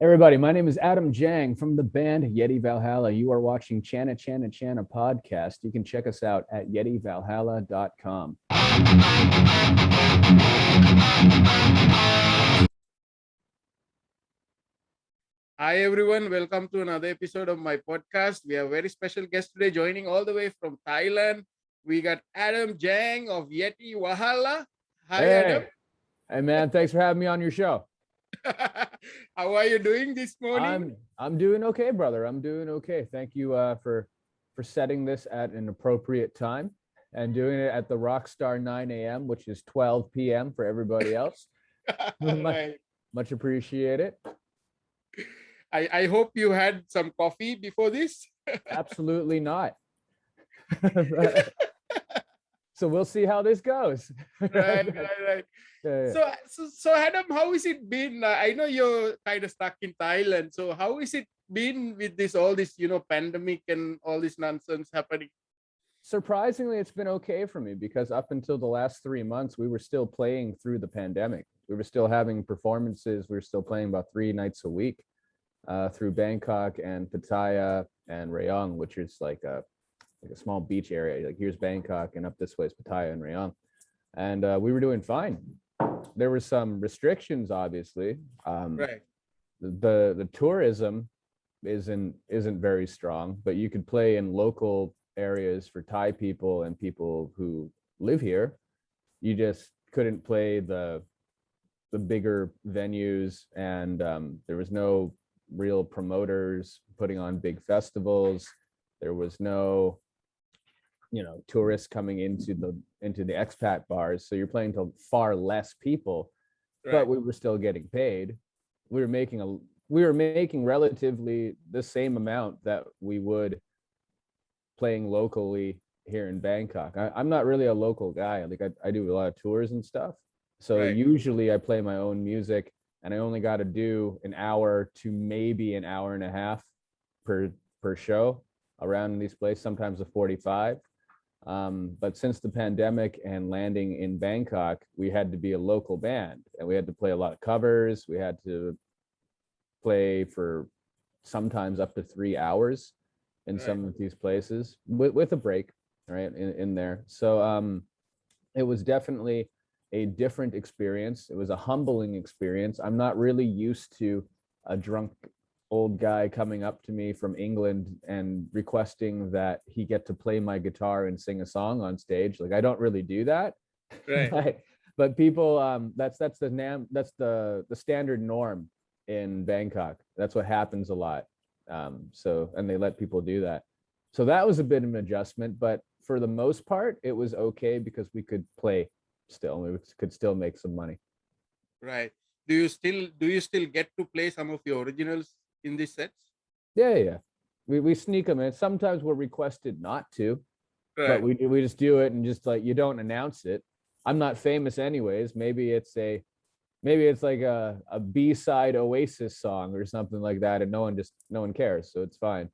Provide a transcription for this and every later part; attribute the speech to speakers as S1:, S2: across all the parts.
S1: Everybody, my name is Adam Jang from the band YETI Valhalla. You are watching Channa Channa Channa podcast. You can check us out at yetivalhalla.com.
S2: Hi everyone, welcome to another episode of my podcast. We have a very special guest today joining all the way from Thailand. We got Adam Jang of YETI Valhalla. Hi Adam.
S1: Hey, hey man, thanks for having me on your show.
S2: How are you doing this morning?
S1: I'm doing okay, brother. I'm doing okay. Thank you for setting this at an appropriate time and doing it at the Rockstar 9 a.m., which is 12 p.m. for everybody else. much,
S2: Right.
S1: much appreciate it.
S2: I hope you had some coffee before this.
S1: Absolutely not. So we'll see how this goes.
S2: Right.
S1: Yeah.
S2: So Adam, how is it been? I know you're kind of stuck in Thailand. So how is it been with all this, pandemic and all this nonsense happening?
S1: Surprisingly, it's been okay for me because up until the last 3 months, we were still playing through the pandemic. We were still having performances. We were still playing about 3 nights a week through Bangkok and Pattaya and Rayong, which is like a small beach area. Like here's Bangkok and up this way is Pattaya and Rayong. And we were doing fine. There were some restrictions, obviously.
S2: Right.
S1: The tourism isn't very strong, but you could play in local areas for Thai people and people who live here. You just couldn't play the bigger venues, and there was no real promoters putting on big festivals. There was no tourists coming into the expat bars, so you're playing to far less people, but
S2: Right.
S1: we were still getting paid. We were making relatively the same amount that we would playing locally here in Bangkok. I'm not really a local guy. Like I do a lot of tours and stuff, so
S2: Right.
S1: usually I play my own music, and I only got to do an hour to maybe an hour and a half per show around in these places, sometimes a 45. But since the pandemic and landing in Bangkok, we had to be a local band, and we had to play a lot of covers. We had to play for sometimes up to 3 hours in
S2: Right.
S1: some of these places with a break, right, in there. So it was definitely a different experience. It was a humbling experience. I'm not really used to a drunk old guy coming up to me from England and requesting that he get to play my guitar and sing a song on stage. Like I don't really do that.
S2: Right.
S1: but people that's the standard norm in Bangkok. That's what happens a lot. And they let people do that. So that was a bit of an adjustment, but for the most part, it was okay because we could play still. We could still make some money.
S2: Right. Do you still get to play some of your originals in these sets?
S1: Yeah. We sneak them in. Sometimes we're requested not to, but
S2: Right.
S1: we just do it, and just like you don't announce it. I'm not famous anyways. Maybe it's like a B-side Oasis song or something like that, and no one cares, so it's fine.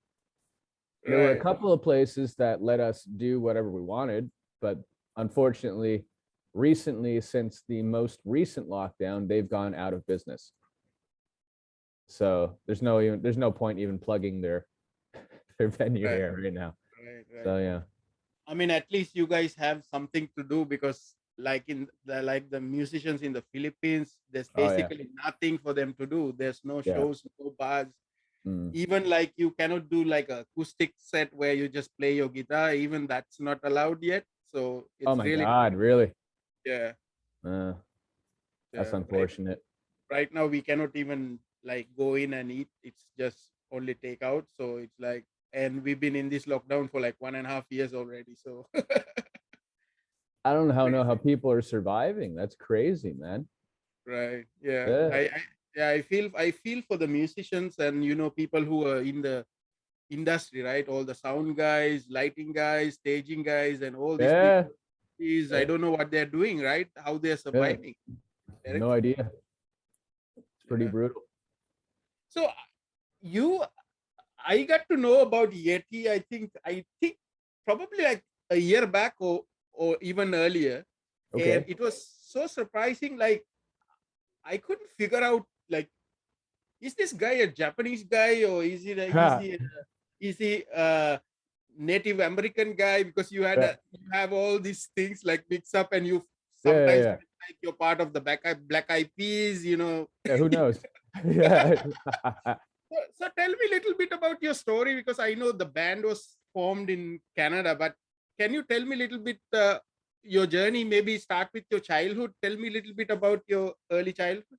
S1: There were a
S2: Right.
S1: couple of places that let us do whatever we wanted, but unfortunately, recently, since the most recent lockdown, they've gone out of business. So there's no point even plugging their venue
S2: Right.
S1: here right now.
S2: Right.
S1: So yeah.
S2: I mean, at least you guys have something to do because, like the musicians in the Philippines, there's
S1: Oh yeah.
S2: basically nothing for them to do. There's no
S1: Yeah.
S2: shows, no bars.
S1: Mm.
S2: Even like you cannot do like a acoustic set where you just play your guitar. Even that's not allowed yet. So
S1: Oh
S2: it's
S1: my
S2: really,
S1: God, really?
S2: yeah,
S1: Uh, that's
S2: yeah.
S1: unfortunate.
S2: Right now we cannot even like go in and eat. It's just only takeout. So it's like, and we've been in this lockdown for like 1.5 years already. So
S1: I don't know how
S2: crazy.
S1: people are surviving. That's crazy, man.
S2: Right. Yeah.
S1: Yeah.
S2: I feel for the musicians and people who are in the industry, right? All the sound guys, lighting guys, staging guys, and all these people.
S1: Yeah.
S2: Is I
S1: Yeah.
S2: don't know what they're doing, right? How they're
S1: Yeah.
S2: surviving.
S1: No
S2: Correct?
S1: idea. It's pretty
S2: Yeah.
S1: brutal.
S2: So you, I got to know about Yeti. I think probably like a year back or even earlier, and
S1: Okay.
S2: it was so surprising. Like I couldn't figure out like is this guy a Japanese guy, or is he
S1: Ha,
S2: is he a Native American guy? Because
S1: yeah,
S2: you have all these things like mix up, and you
S1: yeah,
S2: sometimes
S1: yeah,
S2: feel like you're part of the Black Eyed Peas, you know.
S1: yeah. Who knows? Yeah.
S2: So tell me a little bit about your story, because I know the band was formed in Canada, but can you tell me a little bit your journey? Maybe start with your childhood. Tell me a little bit about your early childhood.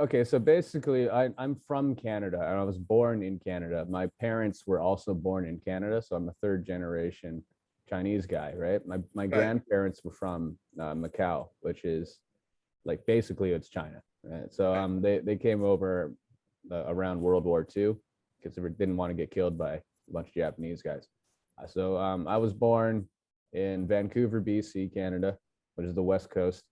S1: Okay, so basically, I'm from Canada and I was born in Canada. My parents were also born in Canada, so I'm a third generation Chinese guy, right? My
S2: Right.
S1: grandparents were from Macau, which is like basically it's China, right? So
S2: Right.
S1: they came over around World War II because they didn't want to get killed by a bunch of Japanese guys. So I was born in Vancouver, BC, Canada, which is the West Coast.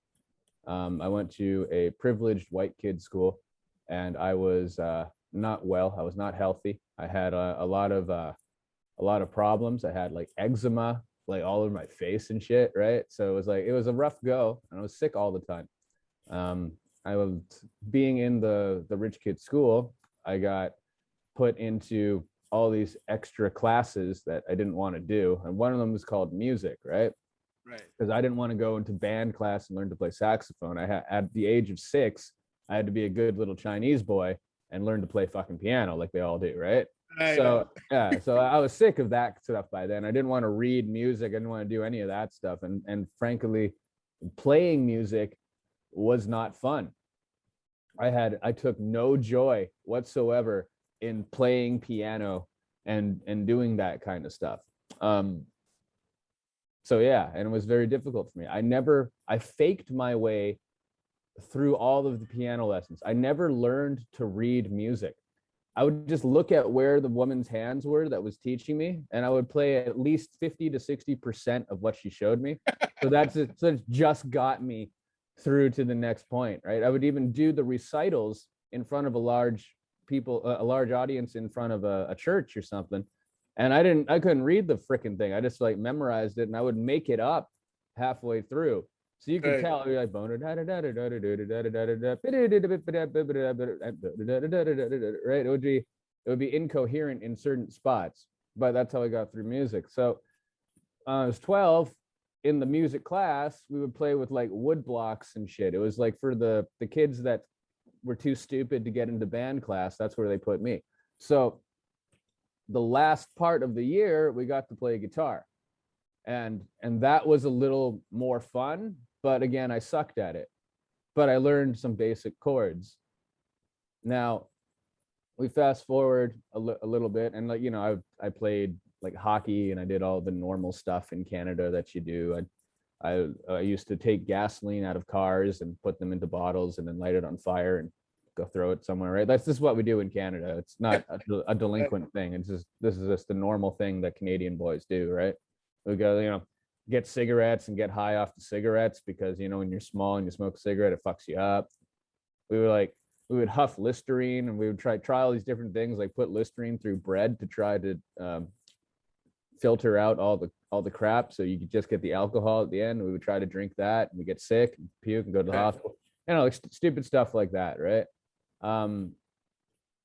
S1: I went to a privileged white kid school, and I was not well. I was not healthy. I had a lot of problems. I had like eczema, like all over my face and shit. Right, so it was a rough go, and I was sick all the time. I was being in the rich kid school. I got put into all these extra classes that I didn't want to do, and one of them was called music. Right,
S2: Right.
S1: because I didn't want to go into band class and learn to play saxophone. I had at the age of 6, I had to be a good little Chinese boy and learn to play fucking piano like they all do, right?
S2: Right. Right.
S1: So yeah, so I was sick of that stuff by then. I didn't want to read music. I didn't want to do any of that stuff. And frankly, playing music was not fun. I took no joy whatsoever in playing piano and doing that kind of stuff. Um, so yeah, and it was very difficult for me. I faked my way through all of the piano lessons. I never learned to read music. I would just look at where the woman's hands were that was teaching me, and I would play at least 50 to 60% of what she showed me. So it's just got me through to the next point, right? I would even do the recitals in front of a large audience in front of a church or something. And I couldn't read the freaking thing. I just like memorized it, and I would make it up halfway through. So you could
S2: Right.
S1: tell, you're like, right? It would be incoherent in certain spots, but that's how I got through music. So I was 12 in the music class, we would play with like wood blocks and shit. It was like for the kids that were too stupid to get into band class, that's where they put me. So the last part of the year, we got to play guitar. And that was a little more fun, but again, I sucked at it. But I learned some basic chords. Now, we fast forward a little bit, and like I played like hockey, and I did all the normal stuff in Canada that you do. I used to take gasoline out of cars and put them into bottles and then light it on fire and go throw it somewhere, right? That's just what we do in Canada. It's not a delinquent thing. This is just the normal thing that Canadian boys do, right? We go, get cigarettes and get high off the cigarettes because when you're small and you smoke a cigarette, it fucks you up. We would huff Listerine, and we would try all these different things, like put Listerine through bread to try to filter out all the crap, so you could just get the alcohol at the end. We would try to drink that, and we get sick and puke and go to the hospital. Like stupid stuff like that, right?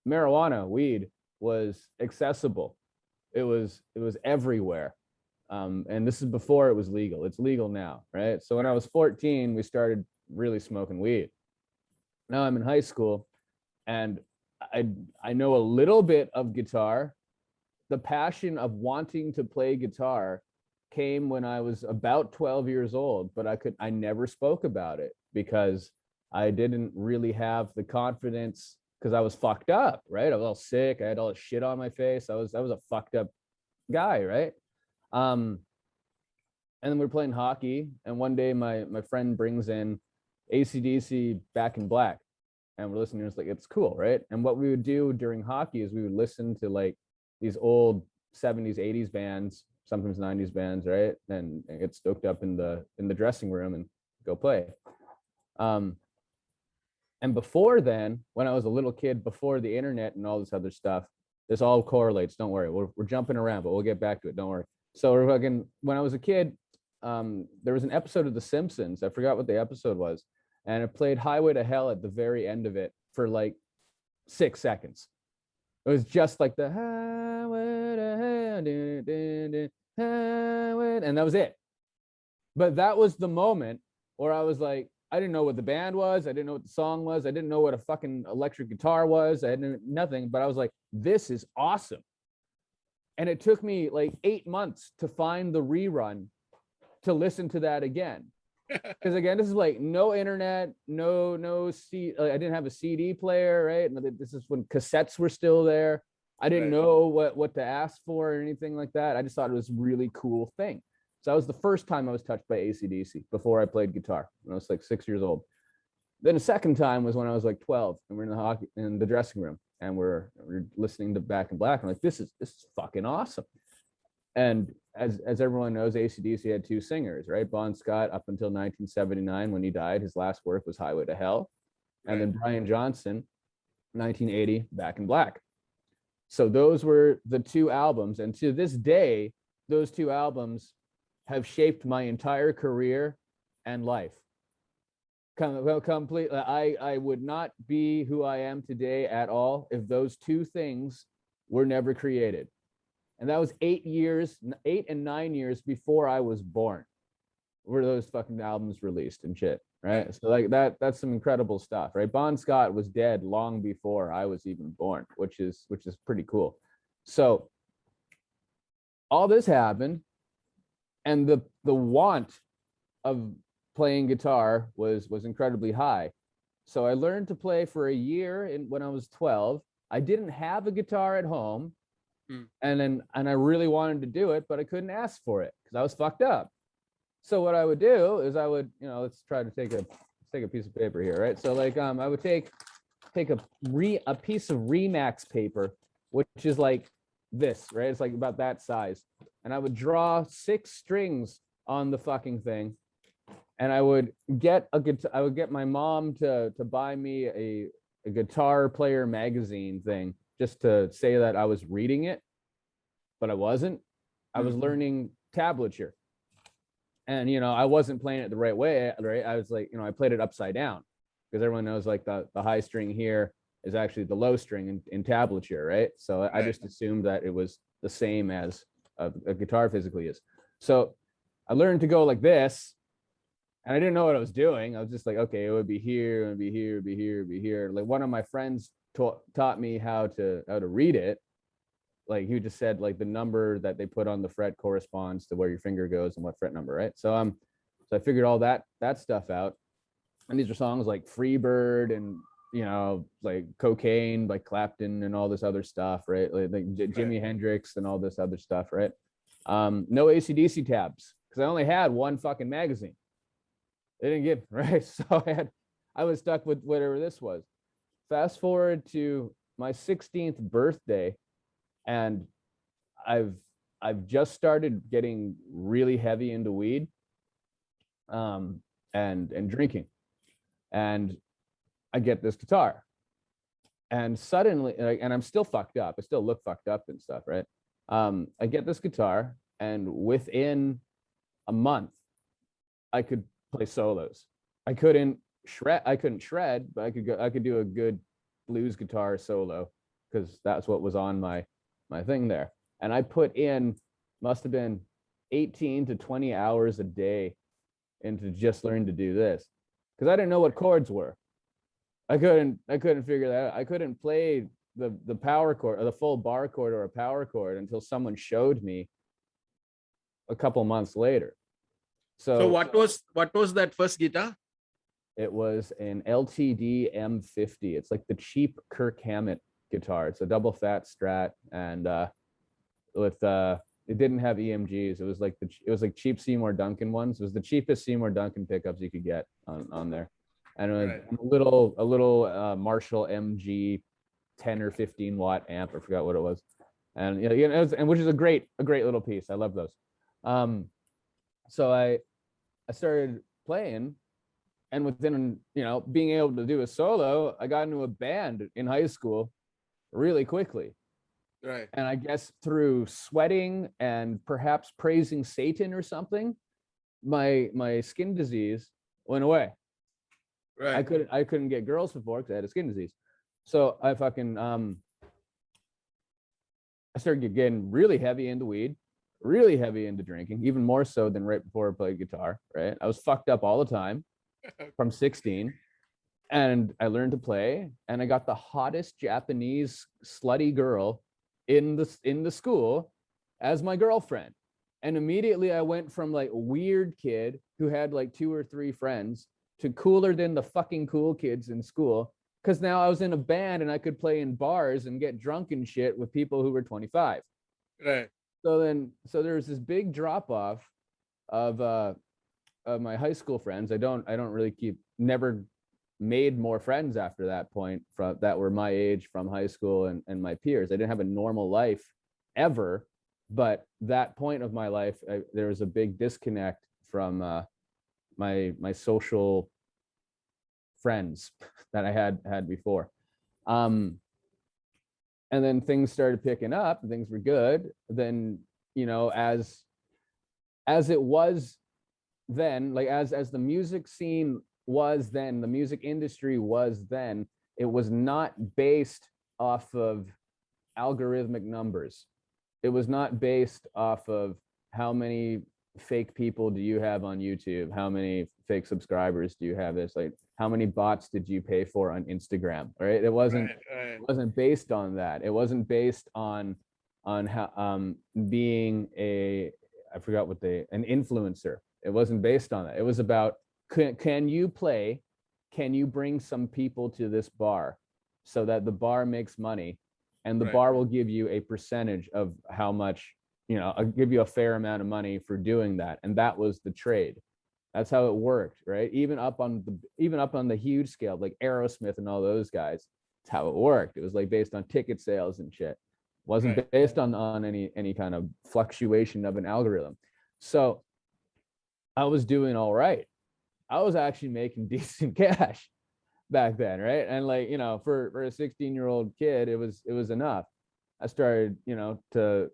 S1: Marijuana, weed was accessible. It was everywhere. And this is before it was legal. It's legal now, right? So when I was 14, we started really smoking weed. Now I'm in high school, and I know a little bit of guitar. The passion of wanting to play guitar came when I was about 12 years old, but I never spoke about it because I didn't really have the confidence, because I was fucked up, right? I was all sick. I had all this shit on my face. I was a fucked up guy, right? Um, and then we're playing hockey, and one day my friend brings in AC/DC Back in Black, and we're listening. It's like, it's cool, right? And what we would do during hockey is we would listen to like these old 70s, 80s bands, sometimes 90s bands, right? And get stoked up in the dressing room and go play. And before then, when I was a little kid, before the internet and all this other stuff, this all correlates. Don't worry, we're jumping around, but we'll get back to it. Don't worry. So we're fucking, when I was a kid, there was an episode of The Simpsons. I forgot what the episode was, and it played Highway to Hell at the very end of it for like 6 seconds. It was just like the and that was it. But that was the moment where I was like, I didn't know what the band was. I didn't know what the song was. I didn't know what a fucking electric guitar was. I had nothing, but I was like, this is awesome. And it took me like 8 months to find the rerun to listen to that again. Because again, this is like no internet, no I didn't have a CD player, right? And this is when cassettes were still there. I didn't know what to ask for or anything like that. I just thought it was a really cool thing. So that was the first time I was touched by AC/DC before I played guitar when I was like 6 years old. Then the second time was when I was like 12 and we're in the dressing room and we're listening to Back in Black. I'm like, this is fucking awesome. And as everyone knows, AC/DC had 2 singers, right? Bon Scott up until 1979 when he died. His last work was Highway to Hell. And then Brian Johnson, 1980, Back in Black. So those were the 2 albums. And to this day, those 2 albums have shaped my entire career and life. Completely. I would not be who I am today at all if those 2 things were never created. And that was 8 and 9 years before I was born were those fucking albums released and shit, right? So like that's some incredible stuff, right? Bon Scott was dead long before I was even born, which is pretty cool. So all this happened, and the want of playing guitar was incredibly high. So I learned to play for a year when I was 12. I didn't have a guitar at home. And I really wanted to do it, but I couldn't ask for it because I was fucked up. So what I would do is I would, let's try to take a piece of paper here, right? So like I would take a piece of Remax paper, which is like this, right? It's like about that size. And I would draw 6 strings on the fucking thing. And I would get my mom to buy me a guitar player magazine thing just to say that I was reading it, but I wasn't. I was learning tablature. And, I wasn't playing it the right way, right? I was like, I played it upside down because everyone knows like the high string here is actually the low string in tablature, right? So I just assumed that it was the same as a guitar physically is. So I learned to go like this, and I didn't know what I was doing. I was just like, okay, it would be here, it would be here, it would be here, it would be here. Like one of my friends taught me how to read it. Like he just said like the number that they put on the fret corresponds to where your finger goes and what fret number, right? So I figured all that stuff out. And these are songs like Freebird and like Cocaine by Clapton and all this other stuff, right? Like Jimi Hendrix and all this other stuff, right? No AC/DC tabs because I only had one fucking magazine. They didn't give, right? So I was stuck with whatever this was. Fast forward to my 16th birthday, and I've just started getting really heavy into weed, and drinking, and I get this guitar, and suddenly, and I'm still fucked up. I still look fucked up and stuff, right? I get this guitar, and within a month, I could play solos. I couldn't shred, but I could do a good blues guitar solo because that's what was on my thing there. And I put in, must have been 18 to 20 hours a day into just learning to do this because I didn't know what chords were. I couldn't figure that out. I couldn't play the power chord or the full bar chord or a power chord until someone showed me a couple months later.
S2: So what was that first guitar?
S1: It was an LTD M50. It's like the cheap Kirk Hammett guitar. It's a double fat Strat, and it didn't have EMGs. It was like cheap Seymour Duncan ones. It was the cheapest Seymour Duncan pickups you could get on there, and it was a little Marshall MG 10 or 15 watt amp. I forgot what it was, and it was, and which is a great little piece. I love those. So I started playing. And within, being able to do a solo, I got into a band in high school really quickly.
S2: Right.
S1: And I guess through sweating and perhaps praising Satan or something, my skin disease went away.
S2: Right.
S1: I couldn't get girls before because I had a skin disease. So I fucking I started getting really heavy into weed, really heavy into drinking, even more so than right before I played guitar, right? I was fucked up all the time from 16. And I learned to play, and I got the hottest Japanese slutty girl in the school as my girlfriend. And immediately I went from like a weird kid who had like 2 or 3 friends to cooler than the fucking cool kids in school, because now I was in a band and I could play in bars and get drunk and shit with people who were 25.
S2: Right.
S1: So there was this big drop off of my high school friends. I don't really never made more friends after that point from that were my age from high school and my peers. I didn't have a normal life ever, but that point of my life, there was a big disconnect from my social friends that I had before. And then things started picking up, things were good. Then, as it was then, like as the music scene was then, the music industry was then, it was not based off of algorithmic numbers. It was not based off of how many fake people do you have on YouTube, how many fake subscribers do you have, this like how many bots did you pay for on Instagram, right? It wasn't
S2: Right.
S1: it wasn't based on that. It wasn't based on how being I forgot what an influencer. It wasn't based on that. It was about can you play? Can you bring some people to this bar so that the bar makes money, and the
S2: Right.
S1: bar will give you a percentage of how much, I'll give you a fair amount of money for doing that. And that was the trade. That's how it worked, right? Even up on the huge scale, like Aerosmith and all those guys, that's how it worked. It was like based on ticket sales and shit. It wasn't
S2: Right.
S1: based on any kind of fluctuation of an algorithm. So I was doing all right. I was actually making decent cash back then, right? And like, for a 16-year-old kid, it was enough. I started, then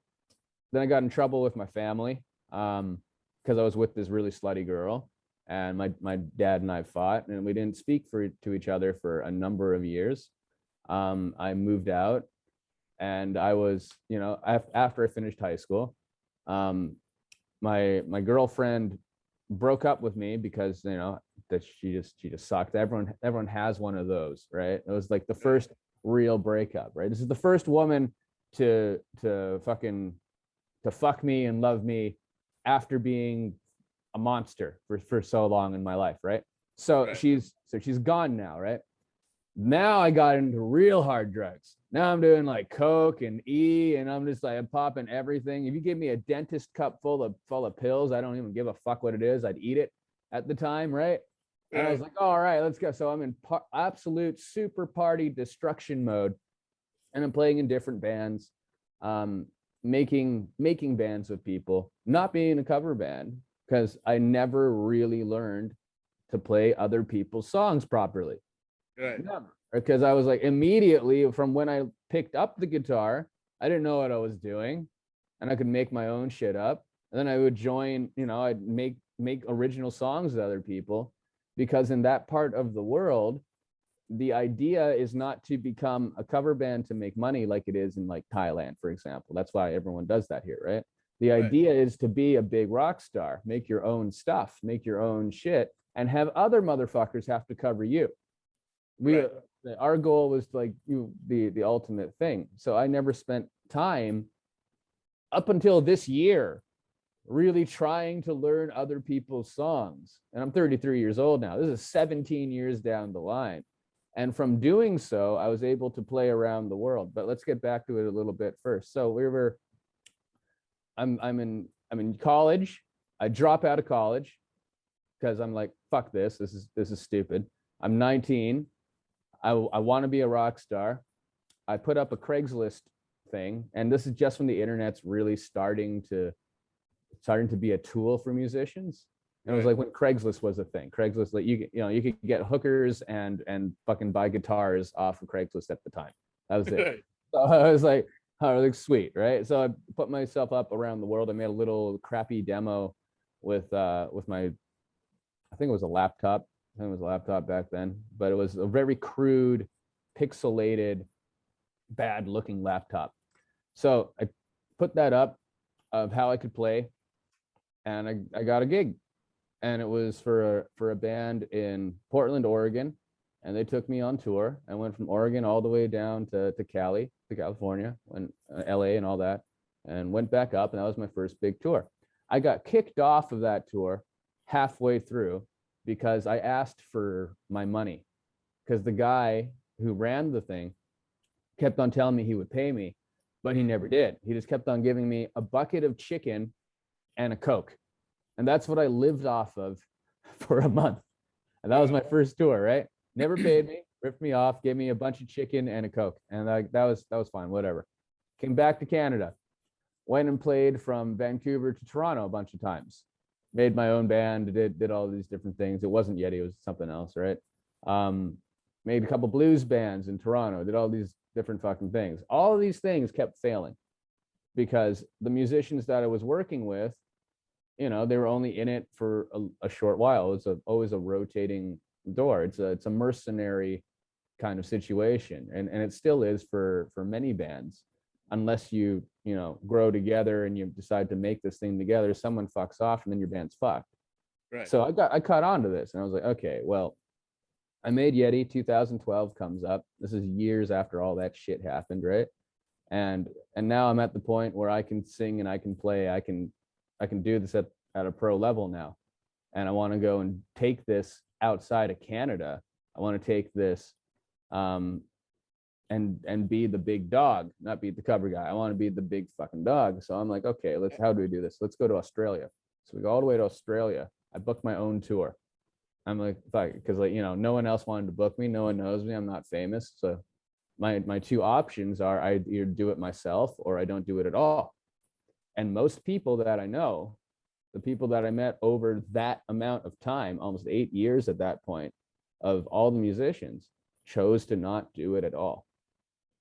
S1: I got in trouble with my family, because I was with this really slutty girl, and my dad and I fought, and we didn't speak to each other for a number of years. I moved out, and I was, after I finished high school, my girlfriend broke up with me because that she just sucked. Everyone has one of those, right? It was like the first real breakup, right? This is the first woman to fuck me and love me after being a monster for so long in my life, right? So
S2: Right.
S1: she's gone now, right? Now I got into real hard drugs. Now I'm doing like coke and and I'm just like, I'm popping everything. If you give me a dentist cup full of pills, I don't even give a fuck what it is. I'd eat it at the time, right? And I was like, all right, let's go. So I'm in absolute super party destruction mode, and I'm playing in different bands, making bands with people, not being a cover band, because I never really learned to play other people's songs properly.
S2: Right.
S1: Never. Because I was like, immediately from when I picked up the guitar, I didn't know what I was doing, and I could make my own shit up. And then I would join, I'd make original songs with other people, because in that part of the world, the idea is not to become a cover band to make money like it is in like Thailand, for example. That's why everyone does that here, right? The idea is to be a big rock star, make your own stuff, make your own shit, and have other motherfuckers have to cover you. Our goal was like the ultimate thing. So I never spent time up until this year really trying to learn other people's songs. And I'm 33 years old now. This is 17 years down the line. And from doing so, I was able to play around the world. But let's get back to it a little bit first. So I'm in college. I drop out of college because I'm like, fuck this. This is stupid. I'm 19. I want to be a rock star. I put up a Craigslist thing, and this is just when the internet's really starting to be a tool for musicians. And it was like when Craigslist was a thing. Craigslist, like you could get hookers and fucking buy guitars off of Craigslist at the time. That was it. So I was like, sweet, right? So I put myself up around the world. I made a little crappy demo with my, I think it was a laptop. I think it was a laptop back then, but it was a very crude pixelated, bad looking laptop. So I put that up of how I could play, and I got a gig, and it was for a band in Portland, Oregon, and they took me on tour. I went from Oregon all the way down to Cali, to California, and LA and all that, and went back up, and that was my first big tour. I got kicked off of that tour halfway through because I asked for my money, because the guy who ran the thing kept on telling me he would pay me, but he never did. He just kept on giving me a bucket of chicken and a Coke. And that's what I lived off of for a month. And that was my first tour, right? Never paid me, ripped me off, gave me a bunch of chicken and a Coke. And that was fine, whatever. Came back to Canada, went and played from Vancouver to Toronto a bunch of times. Made my own band, did all these different things. It wasn't YETI, it was something else, right? Made a couple blues bands in Toronto, did all these different fucking things. All of these things kept failing because the musicians that I was working with, you know, they were only in it for a short while. It's always a rotating door. It's a mercenary kind of situation, and it still is for many bands, unless you grow together and you decide to make this thing together. Someone fucks off and then your band's fucked.
S2: Right.
S1: So I caught on to this, and I was like, okay, well, I made YETI. 2012 comes up. This is years after all that shit happened, right? And now I'm at the point where I can sing and I can play. I can do this at a pro level now, and I want to go and take this outside of Canada. I want to take this and be the big dog, not be the cover guy. I want to be the big fucking dog. So I'm like, okay, how do we do this? Let's go to Australia. So we go all the way to Australia. I booked my own tour. I'm like, fuck, because no one else wanted to book me. No one knows me. I'm not famous. So my two options are I either do it myself or I don't do it at all. And most people that I know, the people that I met over that amount of time, almost 8 years at that point, of all the musicians, chose to not do it at all.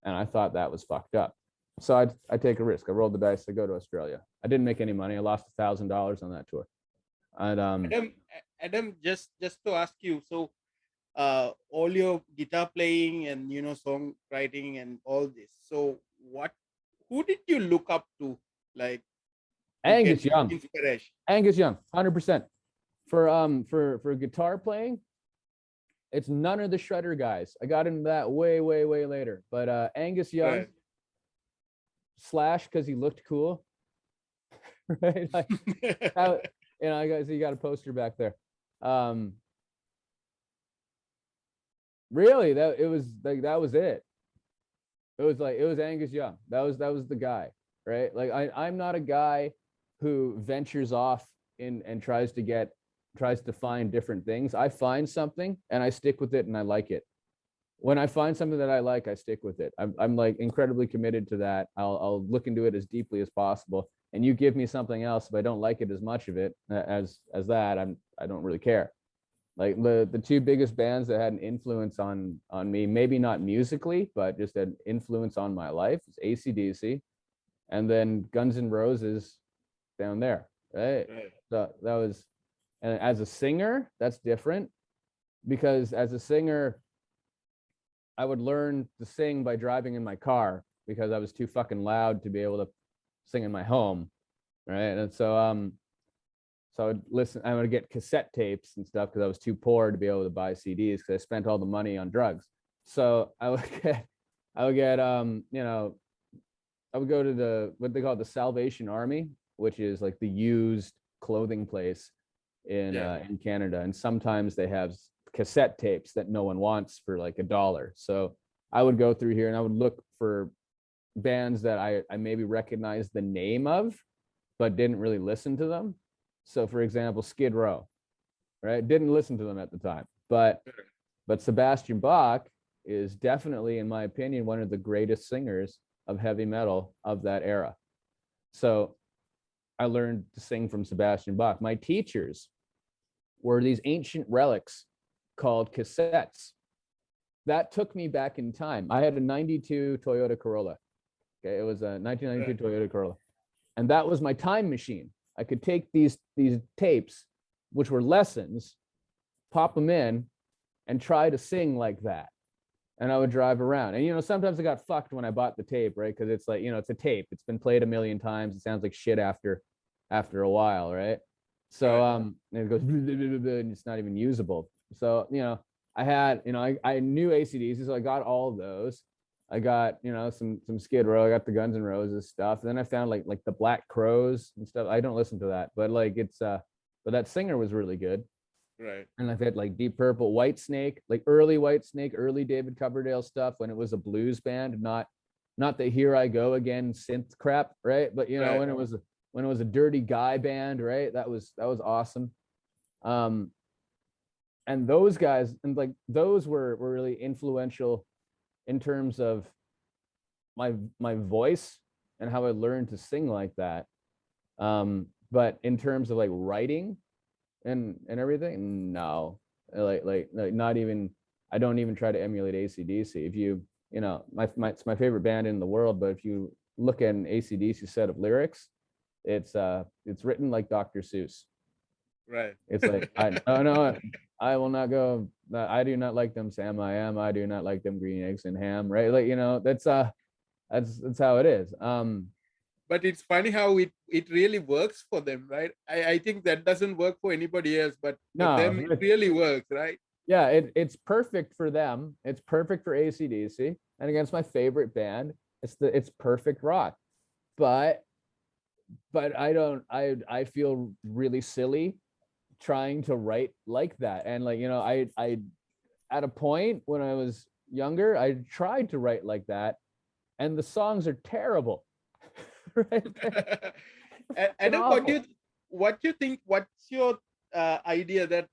S1: And I thought that was fucked up. So I take a risk. I rolled the dice to go to Australia. I didn't make any money. I lost $1,000 on that tour. And
S2: Adam, just to ask you, so all your guitar playing and songwriting and all this, so who did you look up to, like,
S1: Angus Young.
S2: Inspiration?
S1: Angus Young, 100%. For guitar playing, it's none of the shredder guys. I got into that way later. But Angus Young,
S2: Right.
S1: Slash, because he looked cool. Right? Like, guys, you got a poster back there. Really, that was it. It was Angus Young. That was the guy, right? Like I'm not a guy who ventures off and tries to find different things. I find something and I stick with it and I like it. When I find something that I like, I stick with it. I'm like incredibly committed to that. I'll look into it as deeply as possible. And you give me something else, if I don't like it as much of it as that, I don't really care. Like the two biggest bands that had an influence on me, maybe not musically, but just an influence on my life, is AC/DC, and then Guns N' Roses down there, right? So that was, and as a singer, that's different, because as a singer, I would learn to sing by driving in my car because I was too fucking loud to be able to sing in my home, right? And so I would listen. I would get cassette tapes and stuff because I was too poor to be able to buy CDs because I spent all the money on drugs. So I would get I would go to what they call the Salvation Army, which is like the used clothing place in Canada, and sometimes they have cassette tapes that no one wants for like $1. So I would go through here and I would look for bands that I maybe recognized the name of, but didn't really listen to them. So for example, Skid Row, right? Didn't listen to them at the time, but Sebastian Bach is definitely, in my opinion, one of the greatest singers of heavy metal of that era. So I learned to sing from Sebastian Bach. My teachers were these ancient relics called cassettes. That took me back in time. I had a 92 Toyota Corolla. Okay, it was a 1992 Toyota Corolla. And that was my time machine. I could take these tapes, which were lessons, pop them in, and try to sing like that. and I would drive around. And sometimes I got fucked when I bought the tape, right? Because it's like, it's a tape. It's been played a million times. It sounds like shit after a while, right? So and it goes and it's not even usable. So I had I knew AC/DC, so I got all of those. I got some Skid Row. I got the Guns N' Roses stuff. Then I found like the Black Crows and stuff. I don't listen to that, but like but that singer was really good.
S2: Right.
S1: And I've had like Deep Purple, White Snake, like early White Snake, early David Coverdale stuff when it was a blues band, not the Here I Go Again synth crap, right? But
S2: Right.
S1: when it was a dirty guy band, right? That was awesome. And those guys, and like those were really influential in terms of my voice and how I learned to sing like that. But in terms of like writing and everything, no, like not even. I don't even try to emulate AC/DC. If it's my favorite band in the world, but if you look at an AC/DC set of lyrics, it's written like Dr. Seuss.
S2: Right.
S1: It's like I will not go. I do not like them, Sam. I do not like them, green eggs and ham. Right? Like that's how it is.
S2: But it's funny how it really works for them, right? I think that doesn't work for anybody else, but for them it really works, right?
S1: Yeah, it's perfect for them. It's perfect for AC/DC. And again, it's my favorite band. It's perfect rock. But I feel really silly trying to write like that. And like, I at a point when I was younger, I tried to write like that, and the songs are terrible. Right?
S2: Adam, what do you think? What's your idea that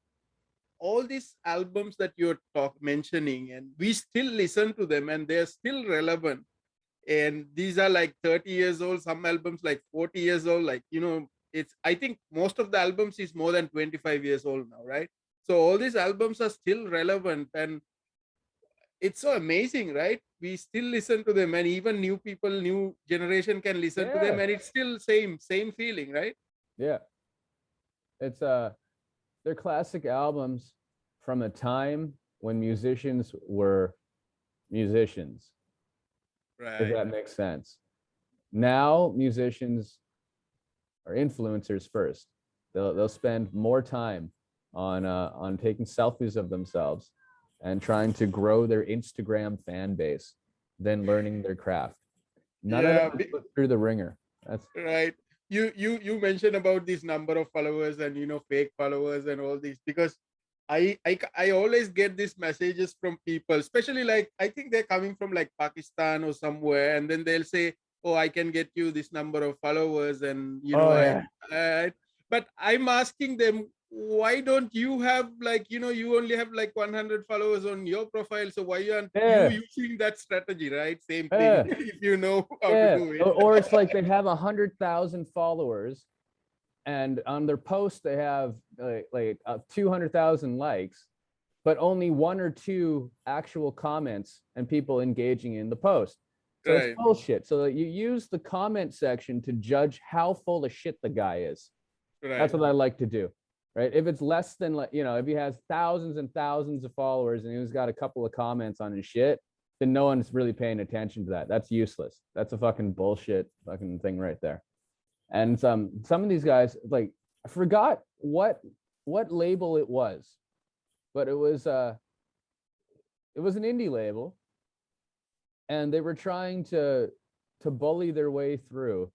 S2: all these albums that you're mentioning, and we still listen to them, and they're still relevant? And these are like 30 years old. Some albums like 40 years old. Like I think most of the albums is more than 25 years old now, right? So all these albums are still relevant, and it's so amazing, right? We still listen to them, and even new people, new generation can listen to them, and it's still same feeling, right?
S1: Yeah. It's they're classic albums from a time when musicians were musicians.
S2: Right.
S1: If that makes sense. Now musicians are influencers first. They'll spend more time on taking selfies of themselves and trying to grow their Instagram fan base than learning their craft. None of them put through the ringer. That's
S2: right. You mentioned about this number of followers and fake followers and all these, because I always get these messages from people, especially like I think they're coming from like Pakistan or somewhere, and then they'll say, "Oh, I can get you this number of followers," and but I'm asking them, why don't you have like you only have like 100 followers on your profile, so why aren't you using that strategy, right? Same thing. If you know how to do it.
S1: Or it's like they have 100,000 followers, and on their post they have like 200,000 likes, but only 1 or 2 actual comments and people engaging in the post. So it's bullshit. So you use the comment section to judge how full of shit the guy is. That's what I like to do, right? If it's less than like, if he has thousands and thousands of followers and he's got a couple of comments on his shit, then no one's really paying attention to that. That's useless. That's a fucking bullshit fucking thing right there. And some of these guys, like, I forgot what label it was, but it was an indie label, and they were trying to bully their way through,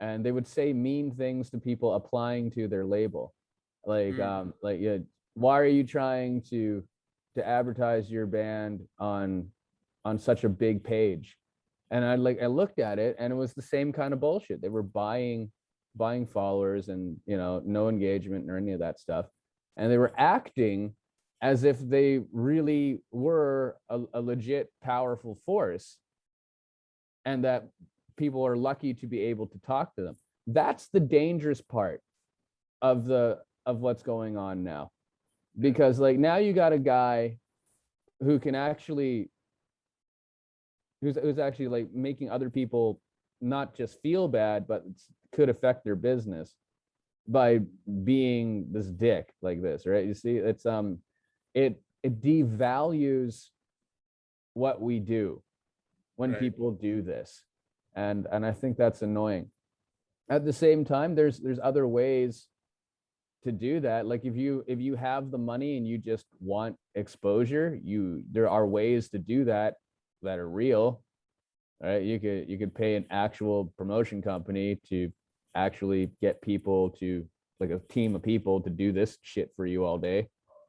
S1: and they would say mean things to people applying to their label, like why are you trying to advertise your band on such a big page? And I looked at it, and it was the same kind of bullshit. They were buying followers and no engagement or any of that stuff, and they were acting as if they really were a legit powerful force, and that people are lucky to be able to talk to them. That's the dangerous part of what's going on now, because like now you got a guy who can actually who's actually like making other people not just feel bad, but could affect their business by being this dick like this, right? You see, it's it devalues what we do when
S2: Right.
S1: people do this. And I think that's annoying. At the same time, there's other ways to do that. Like if you have the money and you just want exposure, there are ways to do that that are real. Right? You could pay an actual promotion company to actually get people to, like, a team of people to do this shit for you all day,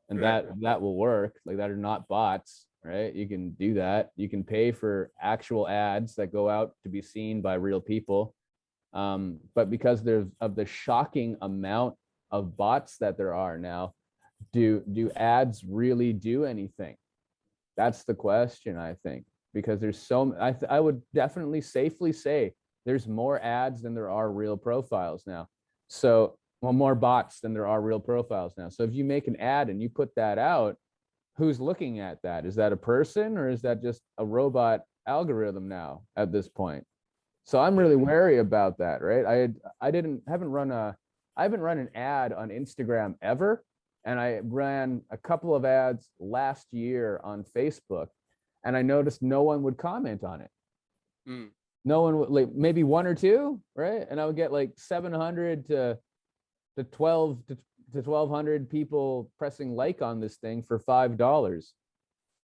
S1: and
S2: Right.
S1: that will work. Like, that are not bots, right? You can do that. You can pay for actual ads that go out to be seen by real people. But because there's of the shocking amount of bots that there are now, do ads really do anything? That's the question, I think, because there's I would definitely safely say there's more ads than there are real profiles now. So, well, more bots than there are real profiles now. So if you make an ad and you put that out, who's looking at that? Is that a person, or is that just a robot algorithm now at this point? So I'm really wary about that, right? I haven't run an ad on Instagram ever, and I ran a couple of ads last year on Facebook, and I noticed no one would comment on it.
S2: Mm.
S1: No one would, like, maybe one or two, right? And I would get like 700 to 1200 people pressing like on this thing for $5,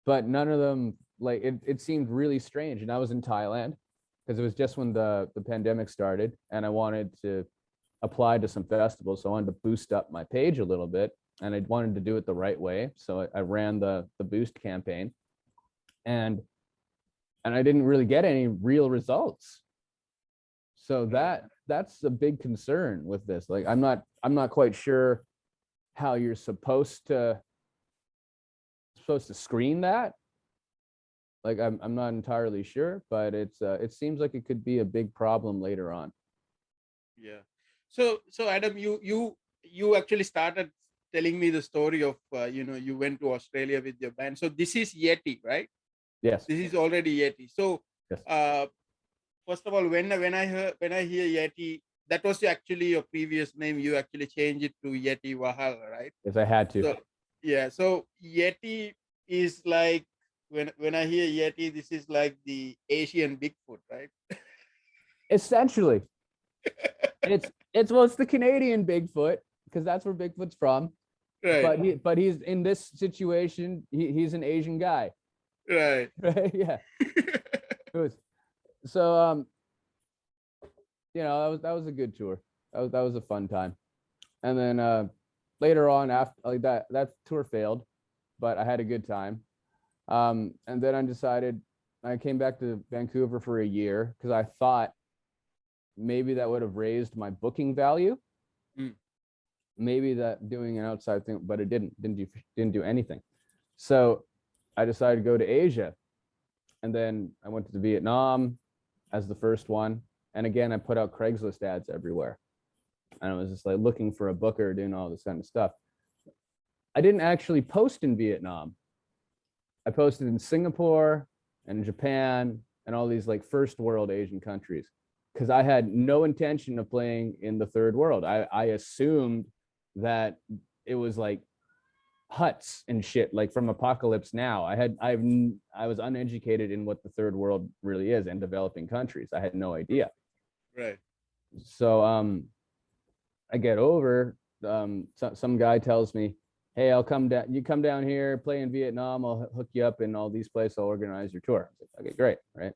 S1: but none of them, like, it seemed really strange. And I was in Thailand because it was just when the pandemic started, and I wanted to apply to some festivals, so I wanted to boost up my page a little bit, and I wanted to do it the right way. So I ran the boost campaign, and I didn't really get any real results. So that's a big concern with this. Like, I'm not quite sure how you're supposed to screen that. Like, I'm not entirely sure, but it seems like it could be a big problem later on.
S2: Yeah. So Adam, you actually started telling me the story of you went to Australia with your band. So this is Yeti, right?
S1: Yes.
S2: This is already Yeti. So
S1: Yes.
S2: first of all, when I hear Yeti, that was actually your previous name. You actually changed it to YETI Valhalla, right?
S1: Yes, I had to.
S2: So yeah. So Yeti is like, when I hear Yeti, this is like the Asian Bigfoot, right?
S1: Essentially, it's the Canadian Bigfoot, because that's where Bigfoot's from.
S2: Right.
S1: But he's in this situation. He's an Asian guy.
S2: Right.
S1: Right? Yeah. It was, so that was a good tour. That was a fun time. And then later on, after, like, that tour failed, but I had a good time. And then I came back to Vancouver for a year because I thought maybe that would have raised my booking value.
S2: Mm.
S1: Maybe that doing an outside thing, but it didn't do anything. So I decided to go to Asia, and then I went to Vietnam as the first one. And again, I put out Craigslist ads everywhere, and I was just like looking for a booker, doing all this kind of stuff. I didn't actually post in Vietnam. I posted in Singapore and Japan and all these, like, first world Asian countries, because I had no intention of playing in the third world. I assumed that it was like huts and shit, like from Apocalypse Now. I was uneducated in what the third world really is, and developing countries. I had no idea.
S2: Right.
S1: So I get over. Some guy tells me, "Hey, I'll come down. You come down here, play in Vietnam. I'll hook you up in all these places. I'll organize your tour." I was like, "Okay, great, right?"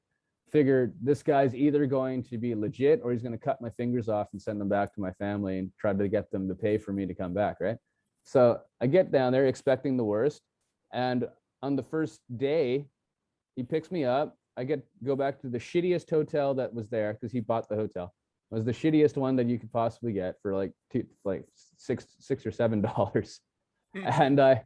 S1: Figured this guy's either going to be legit, or he's going to cut my fingers off and send them back to my family and try to get them to pay for me to come back, right? So I get down there expecting the worst, and on the first day, he picks me up. I go back to the shittiest hotel that was there, because he bought the hotel. It was the shittiest one that you could possibly get for like $6 or $7. And I